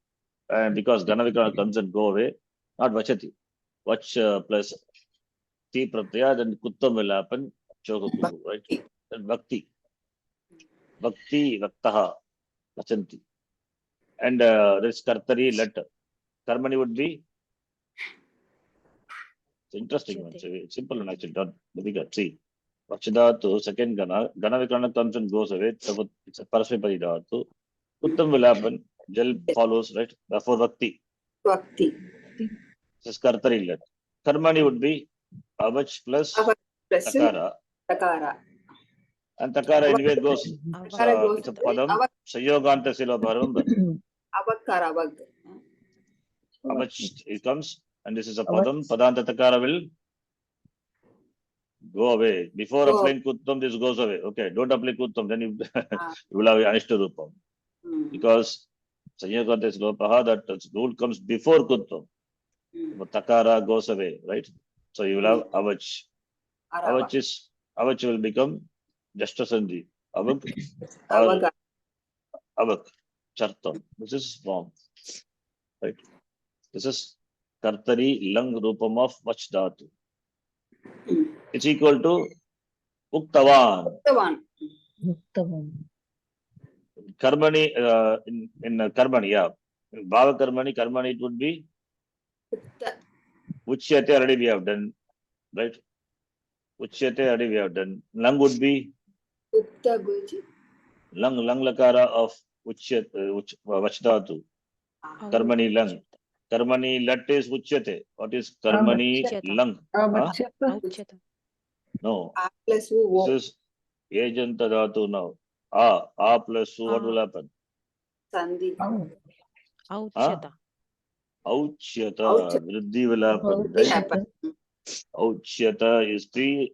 And because Ganavikana comes and go away, not Vachati. Vach plus Ti Pratyaya, then Kuttam will happen. Chokakuku, right? Then Bhakti. Bhakti, Vaktaha, Vachanti. And this Kartari letter. Karmani would be it's interesting one. It's simple one actually, not difficult. See. Vachadhatu, second Ganavikana comes and goes away. So it's a Parasmipadi dhatu. Kuttam will happen. Jal follows, right? Therefore, Bhakti. Bhakti. This is Kartari letter. Karmani would be Avach plus Takara. And Takara anyway goes. It's a Padam. Sayoganta Silo Bharam. Avak. Avach it comes. And this is a Padam. Padanta Takara will go away. Before applying Kuttam, this goes away. Okay, don't apply Kuttam, then you will have Anishta Rupam. Because Sayoganta Silo Paha, that rule comes before Kuttam. Takara goes away, right? So you will have Avach. Avach will become Jashta Sandhi. Avak or Avak. Chartam. This is form. Right? This is Kartari Lang Rupam of Vachdhatu. It's equal to Uktavan. Karmani in Karmani, yeah. In Bhava Karmani, it would be Uchyate already we have done, right? Uchyate already we have done. Lang would be Ukta Guruji. Lang Lakara of Vachdhatu. Karmani Lang. Karmani Lat is Uchyate. What is Karmani Lang? Auchyata. No. A plus U. This is Ajanta Dhatu now. A plus U, what will happen? Sandhi. Auchyata. Auchyata. Vriddhi will happen, right? Auchyata is the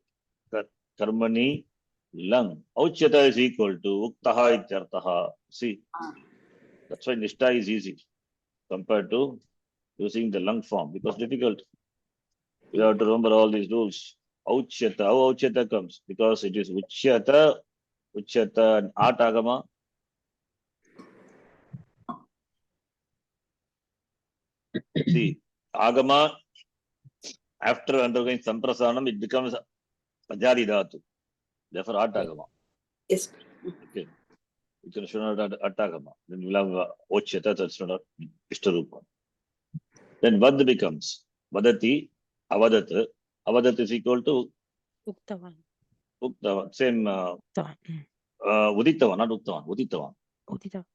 Karmani Lang. Auchyata is equal to Uktaha ityartaha. See, that's why Nishta is easy compared to using the Lang form because difficult. You have to remember all these rules. Auchyata. How Auchyata comes? Because it is Uchyata and Atagama. See, Agama, after undergoing Samprasanam, it becomes Pajari Dhatu. Therefore, Atagama. Yes. Okay. You can show not Atagama. Then you will have Ochyata, that's not Ishtarupa. Then Vad becomes Vadati, Avadat. Avadat is equal to Uktavan. Uktavan. Same Uktavan. Uditavan, not Uktavan. Uditavan. Udita.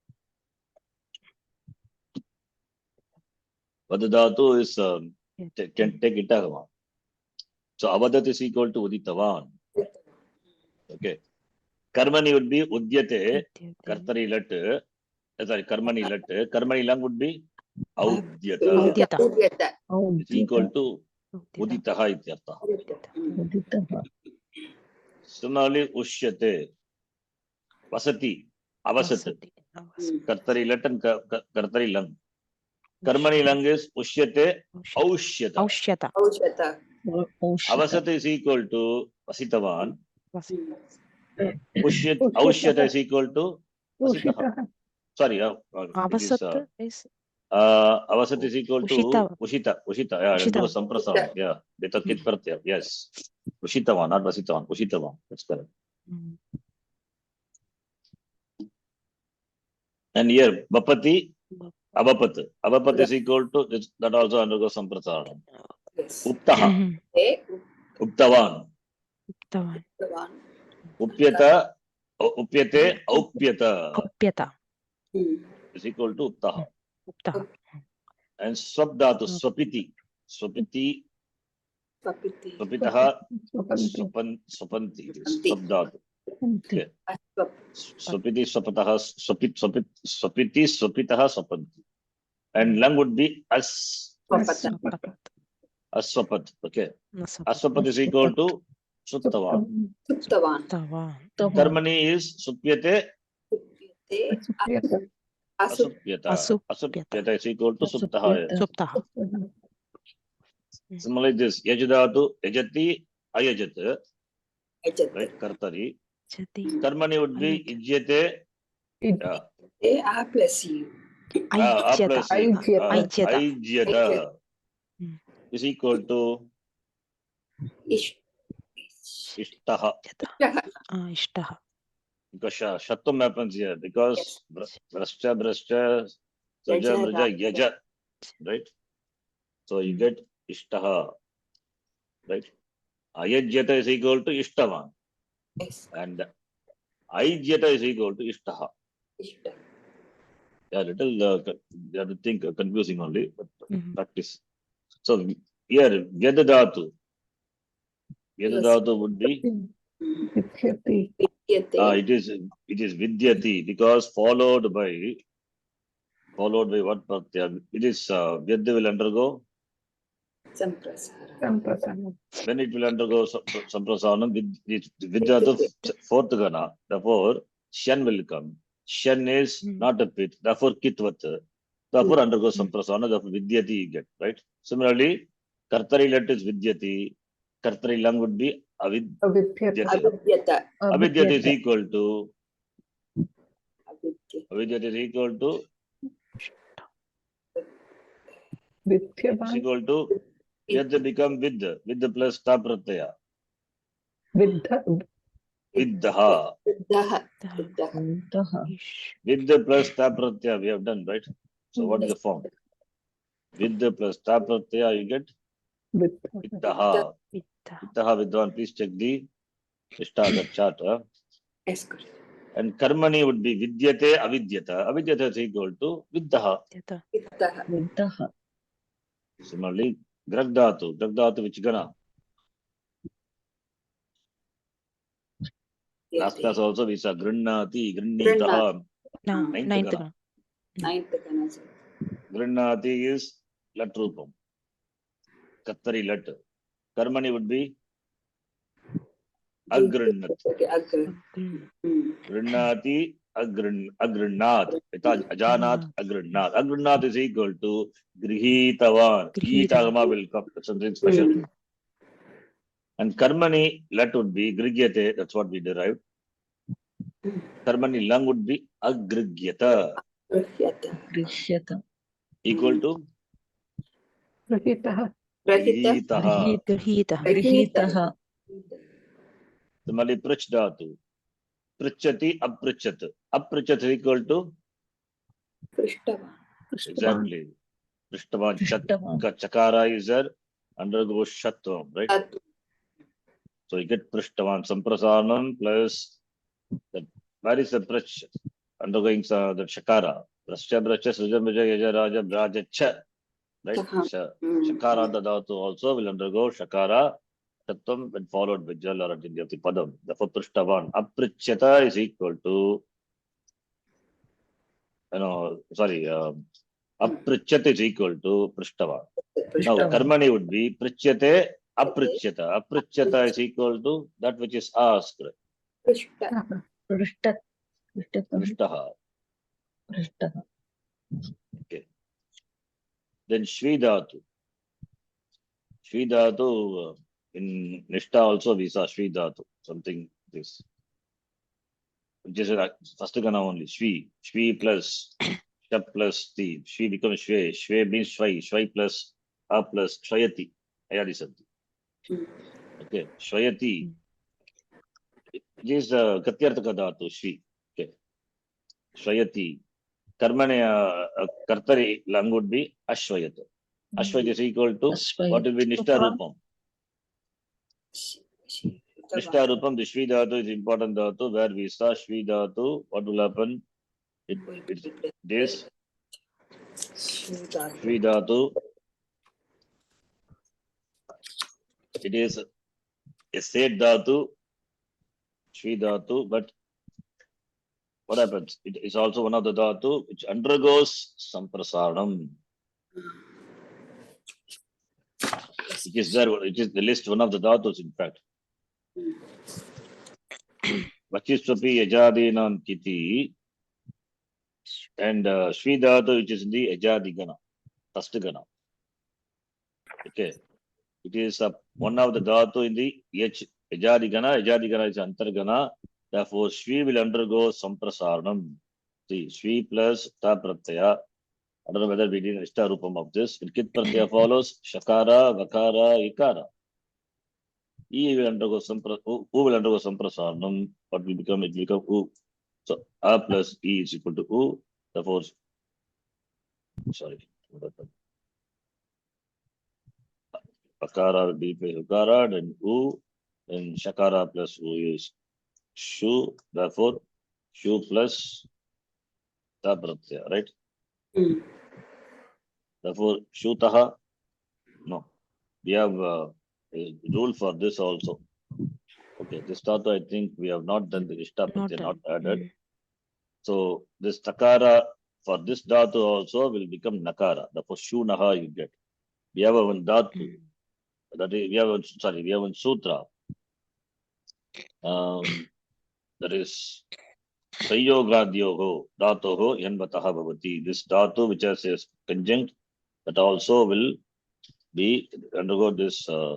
Vadadatu is Yeah. can take Itagama. So Avadat is equal to Uditavan. Okay. Karmani would be Udyate, Kartari Lat. Sorry, Karmani Lat. Karmani Lang would be Audyata. Audyata. Audyata. It's equal to Udita. Uditaha ityartha. Uditaha. Similarly, Ushyate, Vasati, Avasat, Vasati. Avasati. Kartari Lat and Kartari Lang. Karmani Lang is Ushyate, Aushyata. Aushyata. Audyata. Avasat is equal to Vasitavan. Vasita. Aushyata is equal to Vasitaha. Ushitaha. Sorry, it is Avasat is Avasat is equal to Ushita. Ushita. Ushita, yeah, Ushita. do Samprasam. Yeah, they took it Pratyam. Yes. Ushitavan, not Vasitavan. Ushitavan. That's correct. Mm. And here, Bapati, Abapat. Abapat is equal to that also undergoes Samprasaranam. Yes. Uptaha, A. Uptavan. Uktavan. Uktavan. Upyata, Upyate, Aupyata Upyata. is equal to Uptaha. Uptaha. And Swabdhatu, Swapiti. Swapiti, Papiti. Swapitaha, Swapanti. Swapanti. It is Swapanti. Swabdhatu. Swapanti. Aswap. Swapiti, Swapataha, Swapiti, Swapitaha, Swapanti. And Lang would be Swapata. Swapat. Aswapat. Okay. Nasapat. Aswapat is equal to Suttavan. Suptavan. Tavan. Karmani is Supyate, Supyate. Supyata. Asup. Asupyata. Asupyata is equal to Suptaha. Suptaha. Similarly, this Yajadatu, Yajati, Ayajat, Ajat. right? Kartari. Jati. Karmani would be Ijyate, yeah. A. A plus U. A Aijyata. plus E. Aijyata. Aijyata is equal to Ish. Ishtaha. Ishtaha. Because Shatum happens here. Because Brashta, Saja, Yaja, Braja, Yaja. Right? So you get Ishtaha. Right? Ayajyata is equal to Ishtavan. Yes. And Aijyata is equal to Ishtaha. Ishta. Yeah, little you have to think confusing only, but Mhm. practice. So here Vyadadhatu. Vyadadhatu would be Vidyati. Vidyate. it is Vidyati because followed by what Pratyam? It is Vyadya will undergo Samprasara. Samprasana. when it will undergo Samprasanam with Vidyatu fourth gana. Therefore Shan will come. Shan is not a pit, therefore Kitvat. Therefore undergoes Samprasana, therefore Vidyati you get, right? Similarly, Kartari let is Vidyati, Kartari lang would be Avidyata. Avidyata. Avidyati is equal to Avidya. Avidyati is equal to Vidyavan. Yad become with plus ta pratyaya. Vidha. Viddaha. Daha. Daha. Daha. Vidha. Ish. With the plus ta pratyaya we have done, right? So what is the form? With the plus ta pratyaya you get Vidha. Viddaha. Vitta. Viddaha Vidwan. Please check the Ishtagar chart. Yes, correct. And Karmani would be Vidyate Avidyata. Avidyata is equal to Viddaha. Yata. Viddaha. Vidha. Similarly, Gragdhatu. Gragdhatu which gana? Last class also we saw Grinnati, Grinnitaha. Ninth gana. Ninth gana. Grinnati is Lat Rupam. Kattari Lat. Karmani would be Agrinnat. Okay, Agra. Grinnati Agrinnat. Ajanat Agrinnat. Agrinnat is equal to Grihitavan. Grihitagama will come. Something special. And Karmani Lat would be Grigyate. That's what we derived. Karmani Lang would be Agrigyata. Grihyata. Drishyata. Equal to Rahitah. Rahita. Grihitaha. Gृहीतः. Similarly, prich dhatu. Prichati, aprichat. Aprichat is equal to Prishtava. exactly. Prishtavan. Prishtavan. Chakara is there, undergoes shatvam, right? Tat. So you get Prishtavan Samprasanam plus the where is the Prach undergoing the Shakara. Prascha Bracha Sujamaja Yajaraja Brajacha. Right? Shakara the Dhatu also will undergo Shakara Tattvam when followed by Jal or Adindyati Padam. Therefore Prishtavan. Aprichyata is equal to Aprichyat is equal to Prishtavan. Now Karmani would be Prichyate Aprichyata. Aprichyata is equal to that which is asked. Prishta. Prishtaha. Prishtaha. Okay. Then Shvidhatu. Shvidhatu in Nishta also we saw Shvidhatu. Something this. Which is first gana only. Shvi plus Shap plus T. Shvi becomes Shve. Shve means Shvai. Shvai plus A plus Shvayati. Ayadi Santi. Okay. Shvayati. It is Katyartaka Dhatu. Shvi. Okay. Shvayati. Karmane Kartari lang would be Ashvayata. Ashvayata is equal to what will be Nishta Rupam. Nishta Rupam, the Shvi Dhatu is important Dhatu. Where we saw Shvi Dhatu, what will happen? This Shvi Dhatu, it is a Set Dhatu, Shvi Dhatu, but what happens? It is also one of the Dhatu which undergoes Samprasaranam. It is there, it is the list, one of the Dhatus in fact. Vachisvapi Yajadinam Kiti and Shvi Dhatu, which is in the Yajadi Gana, first Gana. Okay. It is one of the Dhatu in the Yajadi Gana. Yajadi Gana is Antargana. Therefore, Shvi will undergo Samprasaranam. See, Shvi plus Ta Pratyaya. I don't know whether we did an Ishta Rupam of this. When Kit Pratyaya follows, Shakara, Vakara, Ikara. E will undergo U will undergo Samprasaranam. What will become? It will become U. So, A plus E is equal to U. Therefore, sorry. Akara will be Ukara, then U, then Shakara plus U is Shu, therefore Shu plus Ta Pratyaya, right? Therefore, Shutaha, no. We have a rule for this also. Okay, this Dhatu I think we have not done the Ishta Pratyaya, not added. So this Takara for this Dhatu also will become Nakara. Therefore, Shu Naha you get. We have one Dhatu. That is, we have one Sutra. That is Sayogadyoho, Dhatoho, Yanvataha Bhavati. This Dhatu which has a conjunct, that also will be undergo this. I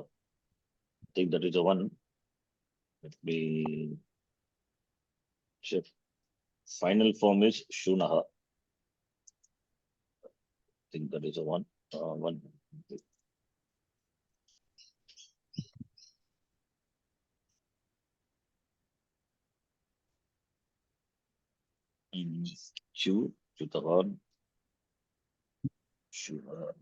think that is the one. Let me check. Final form is Shunaha. I think that is the one. One. Chutahan, Shunaha.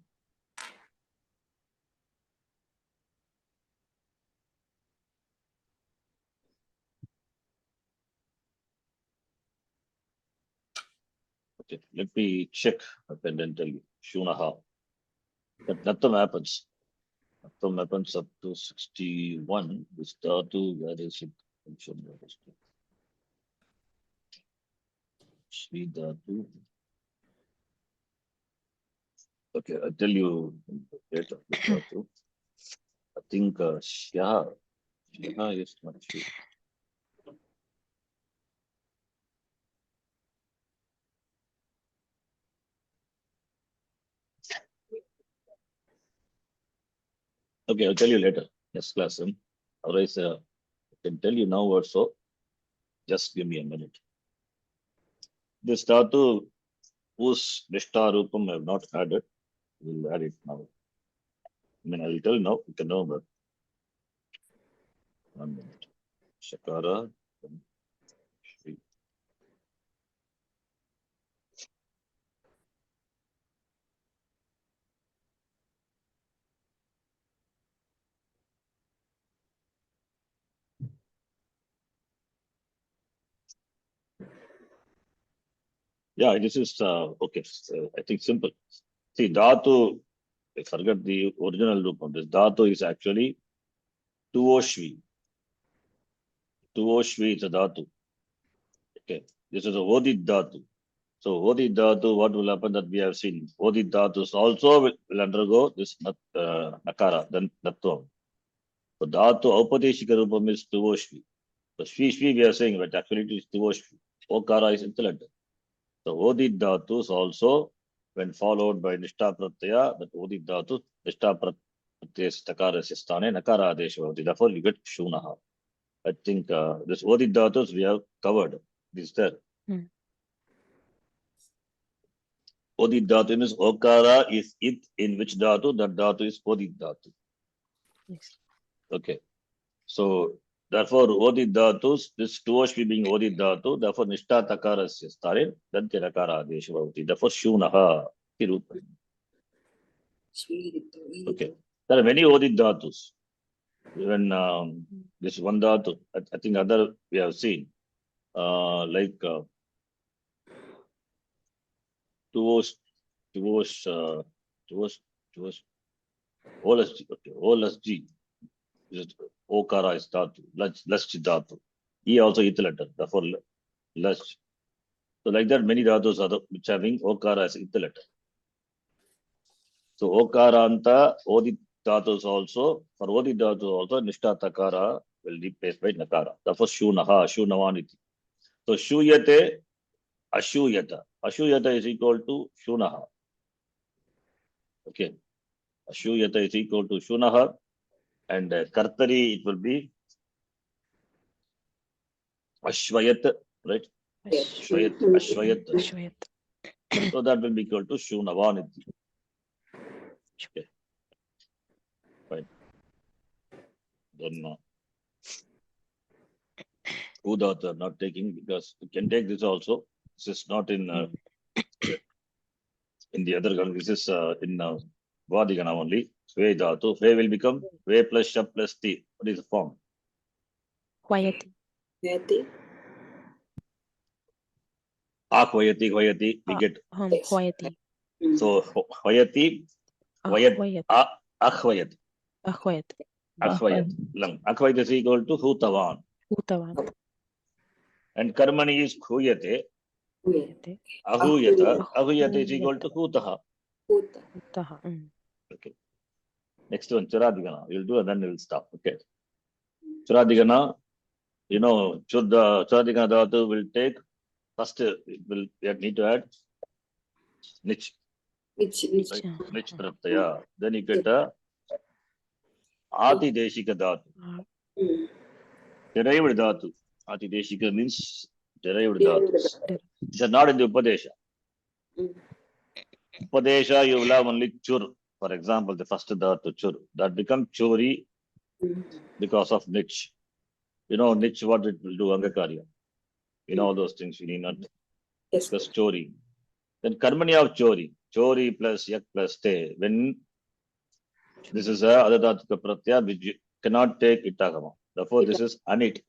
Okay, let me check and then tell you. Shunaha. But nothing happens. Nothing happens up to 61. This Dhatu, where is it? Shri Dhatu. Okay, I'll tell you later. I think Shya is not sure. Okay, I'll tell you later. Next class. Otherwise, I can tell you now also. Just give me a minute. This Dhatu, whose Nishta Rupam I have not added. We'll add it now. I mean, I will tell now, you can know, but 1 minute. Shakara. Then Shri. Yeah, this is okay. I think simple. See, Dhatu, I forget the original root of this. Dhatu is actually Tuoshvi. Tuoshvi is a Dhatu. Okay. This is a Vodit Dhatu. So Vodit Dhatu, what will happen that we have seen? Vodit Dhatus also will undergo this Nakara, then Natvam. So Dhatu Aupadeshika Rupam is Tuoshvi. So Shvi we are saying, but actually it is Tuoshvi. Okara is intelligent. So Vodit Dhatus also, when followed by Nishta Pratyaya, that Vodit Dhatu, Nishta Pratyaya Takara Sistane, Nakara Adesha. Therefore, you get Shunaha. I think this Vodit Dhatus we have covered. This there. Vodit Dhatu means Okara is it in which Dhatu? That Dhatu is Vodit Dhatu. Yes. Okay. So, therefore, Vodit Dhatus, this Tuoshvi being Vodit Dhatu, therefore, Nishta Takara Sistane, then Tirakara Adesha. Therefore, Shunaha. Okay. There are many Vodit Dhatus. Even this one Dhatu, I think other we have seen, like Tuosh, OLSG, okay, OLSG, Okara is Dhatu, Laschi Dhatu. He also eat letter, therefore Lasch. So like that, many Dhatus are which having Okara as eat letter. So Okaranta, Odit Dhatus also, for Odit Dhatus also, Nishta Takara will be replaced by Nakara. Therefore, Shunaha, Shunavaniti. So Shuyate, Ashuyata. Ashuyata is equal to Shunaha. Okay. Ashuyata is equal to Shunaha. And Kartari, it will be Ashvayat, right? Ashvayat, Ashvayat. Ashwayat. So that will be equal to Shunavaniti. Okay. Fine. Then Udata I'm not taking because you can take this also. This is not in the other gun. This is in Vadigana only. Ve Dhatu. Ve will become Ve plus Shab plus T. What is the form? Vayati. Yati. Akhvayati, Hvayati, we get. Yes. Vayati. So Hvayati, Vayat, Akhvayat. Ahvayat. Akhvayat. Akhvayat is equal to Hutavan. Hutavan. And Karmani is Khuyate. Uyate. Ahuyata. Ahuyata is equal to Hutaha. Uta. Hutaha. Okay. Next one, Churadigana. We'll do and then we'll stop. Okay. Churadigana, you know, Churadigana Dhatu will take first, we need to add Nich. Which Right? Nich Pratyaya. Then you get a Ati Deshika Dhatu. Derived Dhatu. Ati Deshika means derived Dhatu. These are not in the Upadesha. Upadesha, you will have only Chur. For example, the first Dhatu, Chur. That becomes Chori because of Nich. You know, Nich, what it will do, Angakarya. You know, all those things we need not discuss. Chori. Then Karmani of Chori. Chori plus Yak plus Te. When this is a Adadhatuka Pratyaya, which you cannot take Itagama. Therefore, this is Anit.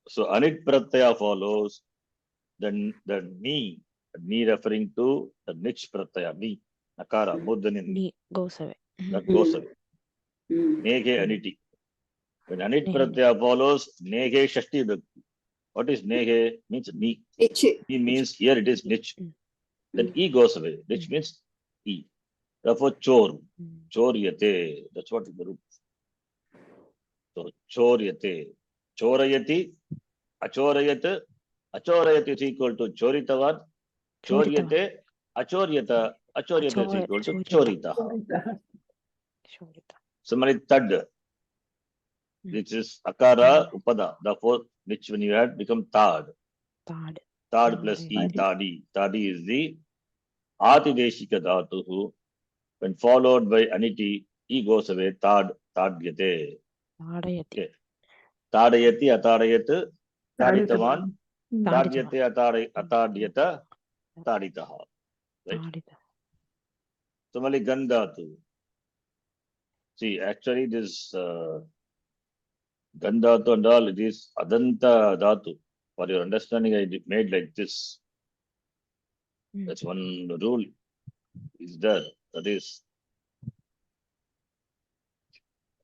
So Anit Pratyaya follows. Then the Ni referring to the Nich Pratyaya, Ni, Nakara, Muddhanin. Ni goes away. That goes away. Nege Aniti. When Anit Pratyaya follows, Nege Shashti Vibhakti. What is Nege? Means Ni. Ni means here it is Nich. Then E goes away. Nich means E. Therefore, Chor. Choryate. That's what is the root. So, Choryate. Chorayati. Achorayat. Achorayat is equal to Choritavan. Choryate. Achoryata. Achoryata is equal to Chorita. Similarly, Tad. Which is Akara Upada. Therefore, which when you had become Tad. Tad plus E. Tadi. Tadi is the Ati Deshika Dhatuhu. When followed by aniti, he goes away. Tadyate. Tadayati. Okay. Tadayati, atadayat, taditavan. Taditavan. Tadyate, atadyata, taditaha. Right? Tadita. Similarly, gandhatu. See, actually, this gandhatu and all, it is adanta dhatu. For your understanding, I made like this. That's one rule is there. That is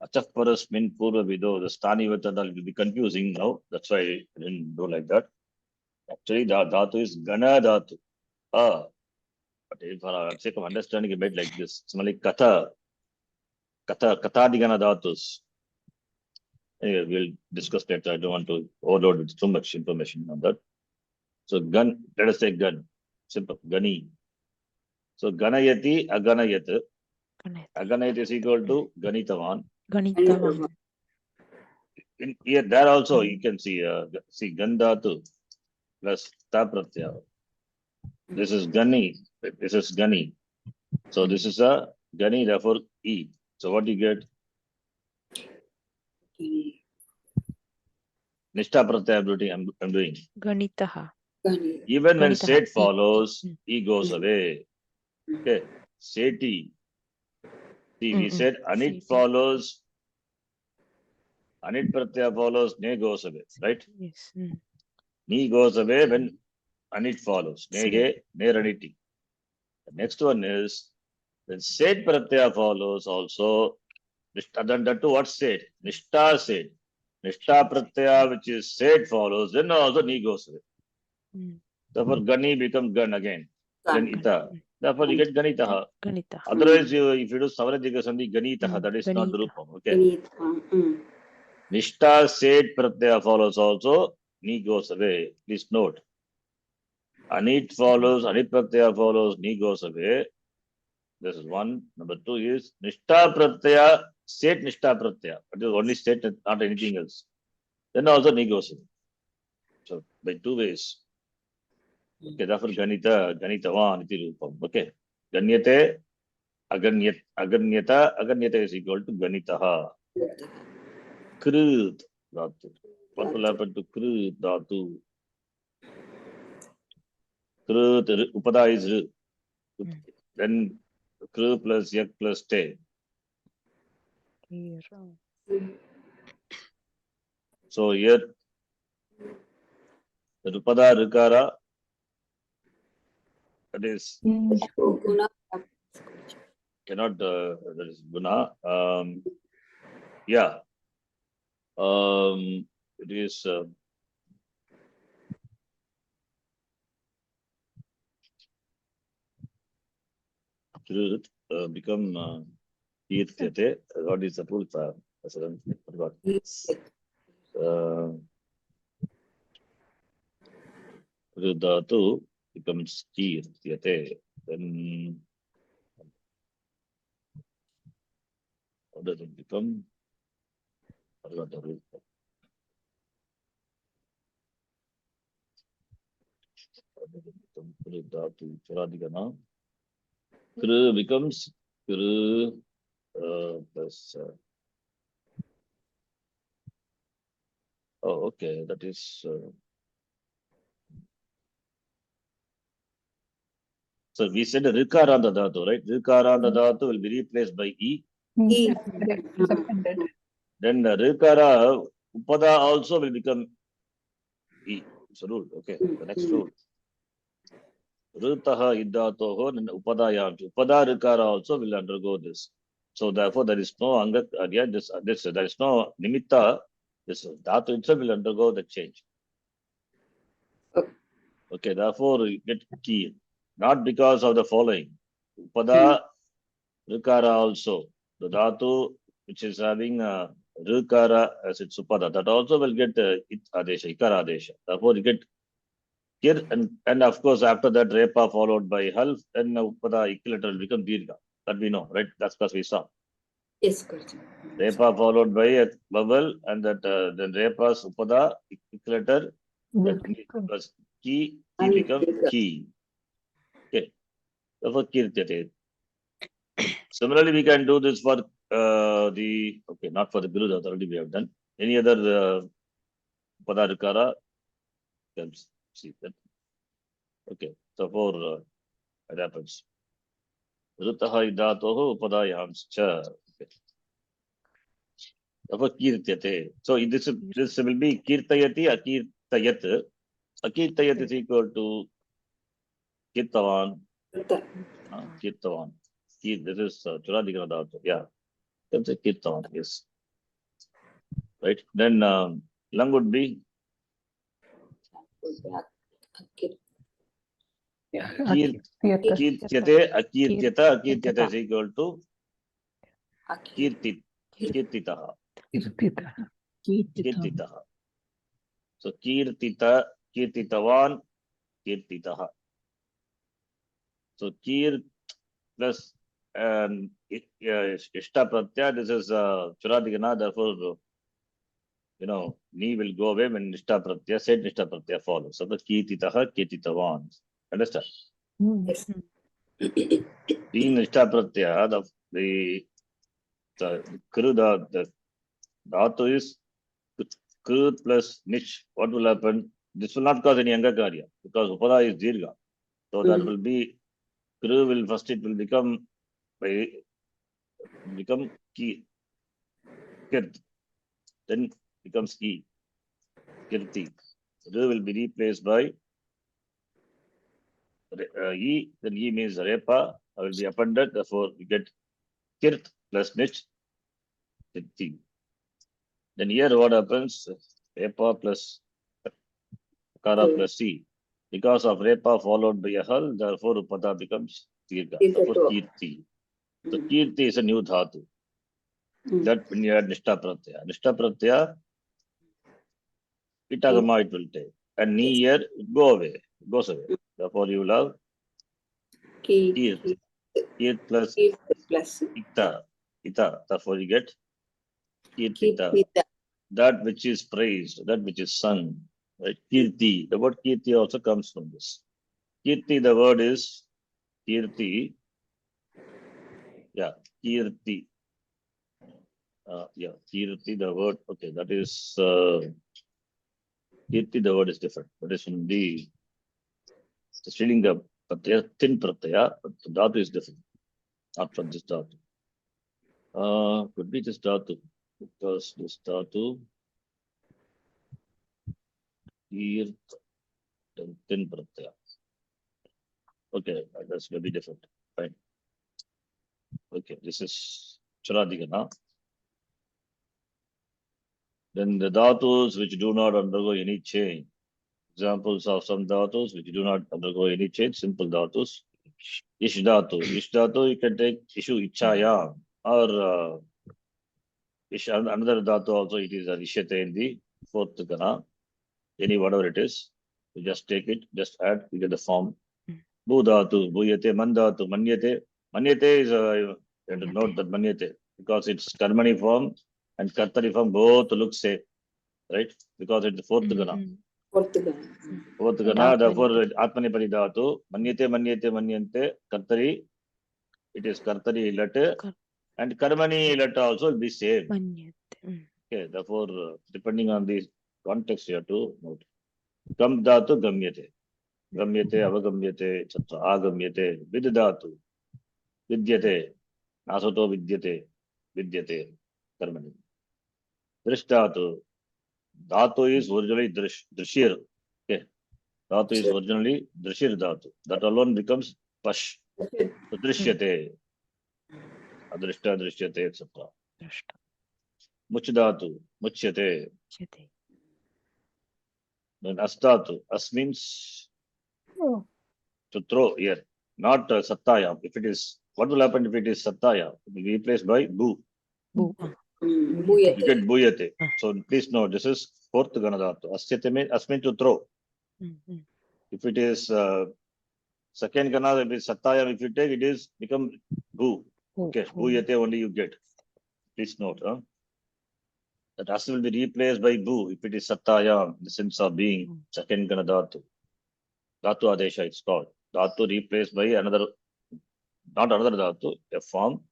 achakparas min purva vido. The stani vatadal will be confusing now. That's why I didn't do like that. Actually, the dhatu is gana dhatu. But for sake of understanding, I made like this. Similarly, katadigana dhatus. Anyway, we'll discuss later. I don't want to overload with too much information on that. So gun, let us say gun. Simple. Gani. So ganayati, aganayat. Aganayat is equal to ganitavan. Ganitavan. In here, there also you can see gandhatu plus ta pratyaya. This is gani. This is gani. So this is a gani, therefore e. So what do you get? Nishta pratyaya I'm doing. Ganitaha. Even when Ganitaha. state follows, e goes away. Okay. Seti. See, we said anit follows, anit pratyaya follows, ne goes away, right? Yes. Ni goes away when anit follows. Nege, neraniti. The next one is when set pratyaya follows also. Then that to what state? Nishta state. Nishta pratyaya, which is set follows, then also ni goes away. Therefore, gani becomes gan again. Then ita. Therefore, you get ganitaha. Ganitaha. Otherwise, if you do savarajika sandhi, ganitaha, that is not the rupam. Okay. Nishta set pratyaya follows also, ni goes away. Please note. Anit follows, anit pratyaya follows, ni goes away. This is one. Number two is Nishta Pratyaya, state Nishta Pratyaya. That is only state, not anything else. Then also ni goes away. So by two ways. Okay, therefore Ganitavan iti rupam. Okay. Ganyate, aganyata is equal to Ganitaha. Krut dhatu. What will happen to Krut dhatu? Krut, upada is r. Then Kru plus yak plus te. So here, the Rupada Rikara, that is cannot, that is Guna. Yeah. It is become Kirtyate. What is the full form? I forgot. Dhatu becomes Kirtyate. Then how does it become? I forgot the rule. Dhatu Charadigana. Kru becomes Kru plus. Oh, okay. That is. So we said Rikaranda Dhatu, right? Rikaranda Dhatu will be replaced by E. Then Rikara Upada also will become E. It's a rule. Okay. The next rule. Rutaha Iddatoho and Upadayam. Upada Rikara also will undergo this. So therefore there is no Angat there is no Nimitta. This Dhatu itself will undergo the change. Okay, therefore you get key. Not because of the following. Upada Rikara also. The Dhatu which is having Rikara as its Upada, that also will get it Adesha, Ikara Adesha. Therefore you get Kir and of course after that Repa followed by Half, then Upada equilateral will become Dirgha. That we know, right? That's because we saw. Yes, correct. Repa followed by a vowel and that then Repa's Upada equilator plus Ki become Ki. Okay. Therefore Kirtyate. Similarly, we can do this for okay, not for the Guru, that already we have done. Any other Padarikara? Can see that. Okay, so for it happens. Rutaha idatoho upadayamscha. Okay. Therefore, kirtyate. So this will be kirtayati, akirtayat. Akirtayat is equal to kirtavan. Kirtavan. This is Churadikana Dhatu. Yeah. That's a kirtavan, yes. Right. Then lung would be kirtyate, akirtyata. Akirtyata is equal to kirtitaha. Kirtitaha. So kirtitavan, kirtitaha. So kir plus ishta pratyaya. This is Churadikana. Therefore, ni will go away when Nishta Pratyaya, said Nishta Pratyaya follows. So the Kirtitaha, Kirtitavan. Understand? Yes. Being Nishta Pratyaya, the Kru, the Dhatu is Kru plus Nish. What will happen? This will not cause any Angakarya because Upada is Dirga. So that will be Kru will first, it will become Ki. Kirt. Then becomes Ki. Kirti. Ru will be replaced by E, then E means Repa, will be appended, therefore we get Kirt plus Nich, Kirti. Then here what happens? Repa plus Kara plus C. Because of Repa followed by a Hal, therefore Upada becomes Kirga, therefore Kirti. So Kirti is a new Dhatu. That when you add Nishta Pratyaya. Nishta Pratyaya, Itagama it will take. And Ni here, it goes away. Therefore you will have Kirt. Kirt plus Ita. Therefore you get Kirtita. That which is praised, that which is sung. Right? Kirti. The word Kirti also comes from this. Kirti, the word is Kirti. Yeah, Kirti. Kirti, the word. Okay, that is Kirti, the word is different. That is from the Srilinga Pratyaya, thin Pratyaya, but the Dhatu is different. Not from this Dhatu. Could be this Dhatu, because this Dhatu, Kirt, thin Pratyaya. Okay, that's maybe different. Fine. Okay, this is Churadikana. Then the Dhatus which do not undergo any change. Examples of some Dhatus which do not undergo any change, simple Dhatus. Ish Dhatu. Ish Dhatu, you can take Ishu Ichaya or Ish, another Dhatu also, it is a Ishyate in the fourth Gana. Any whatever it is, you just take it, just add, you get the form. Bu Dhatu, Buyate, Man Dhatu, Manyate. Manyate is, you have to note that Manyate, because it's Karmani form and Kartari form both look same, right? Because it's the fourth Gana. Fourth Gana, therefore Atmani Paridhatu, Manyate, Manyante, Kartari, it is Kartari letter, and Karmani letter also will be same. Okay, therefore, depending on the context, you have to note. Gam Dhatu, Gamyate. Gamyate, Avagamyate, etc. Agamyate, Viddhatu, Vidyate, Nasato Vidyate, Karmani. Drishtatu. Dhatu is originally Drishir. Okay. Dhatu is originally Drishir Dhatu. That alone becomes Pash. So Drishyate, Adrishta, Drishyate, etc. Muchdhatu, Muchyate. Then Astatu. As means to throw here, not Sattaya. If it is, what will happen if it is Sattaya? It will be replaced by Bu. You get Buyate. So please note, this is fourth Ganadhatu. Asyate means Asmin to throw. If it is second Gana, if it is Sattaya, if you take, it is become Bu. Okay, Buyate only you get. Please note. That As will be replaced by Bu if it is Sattaya, in the sense of being second Ganadhatu. Dhatu Adesha it's called. Dhatu replaced by another, not another Dhatu, a form.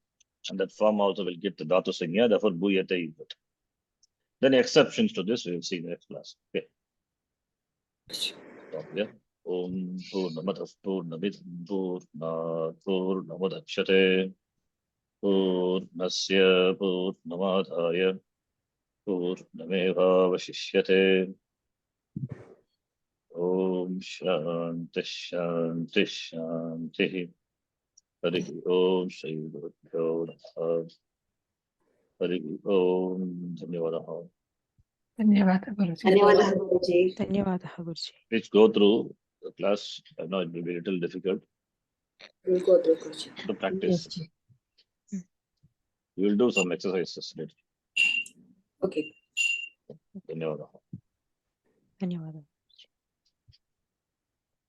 And that form also will get the dhatu sanya, therefore bhuyate is it. Then exceptions to this we will see in the next class. Okay. Stop here. Om Purnamadav Purnamidam Purnat Purnamudachyate Purnasya Purnamadhaya Purnameva Vashishyate. Om Shanti Shanti Shanti. Hari Om Shri Guru Namaha. Hari Om Dhanyavadaha. Dhanyavada Guruji. ధన్యవాదాలు Guruji. ధన్యవాదాः Guruji. Please go through the class. I know it will be a little difficult ఇంకో Guruji. to practice. We will do some exercises later. Okay. Dhanyavadaha. ధన్యవాదాలు.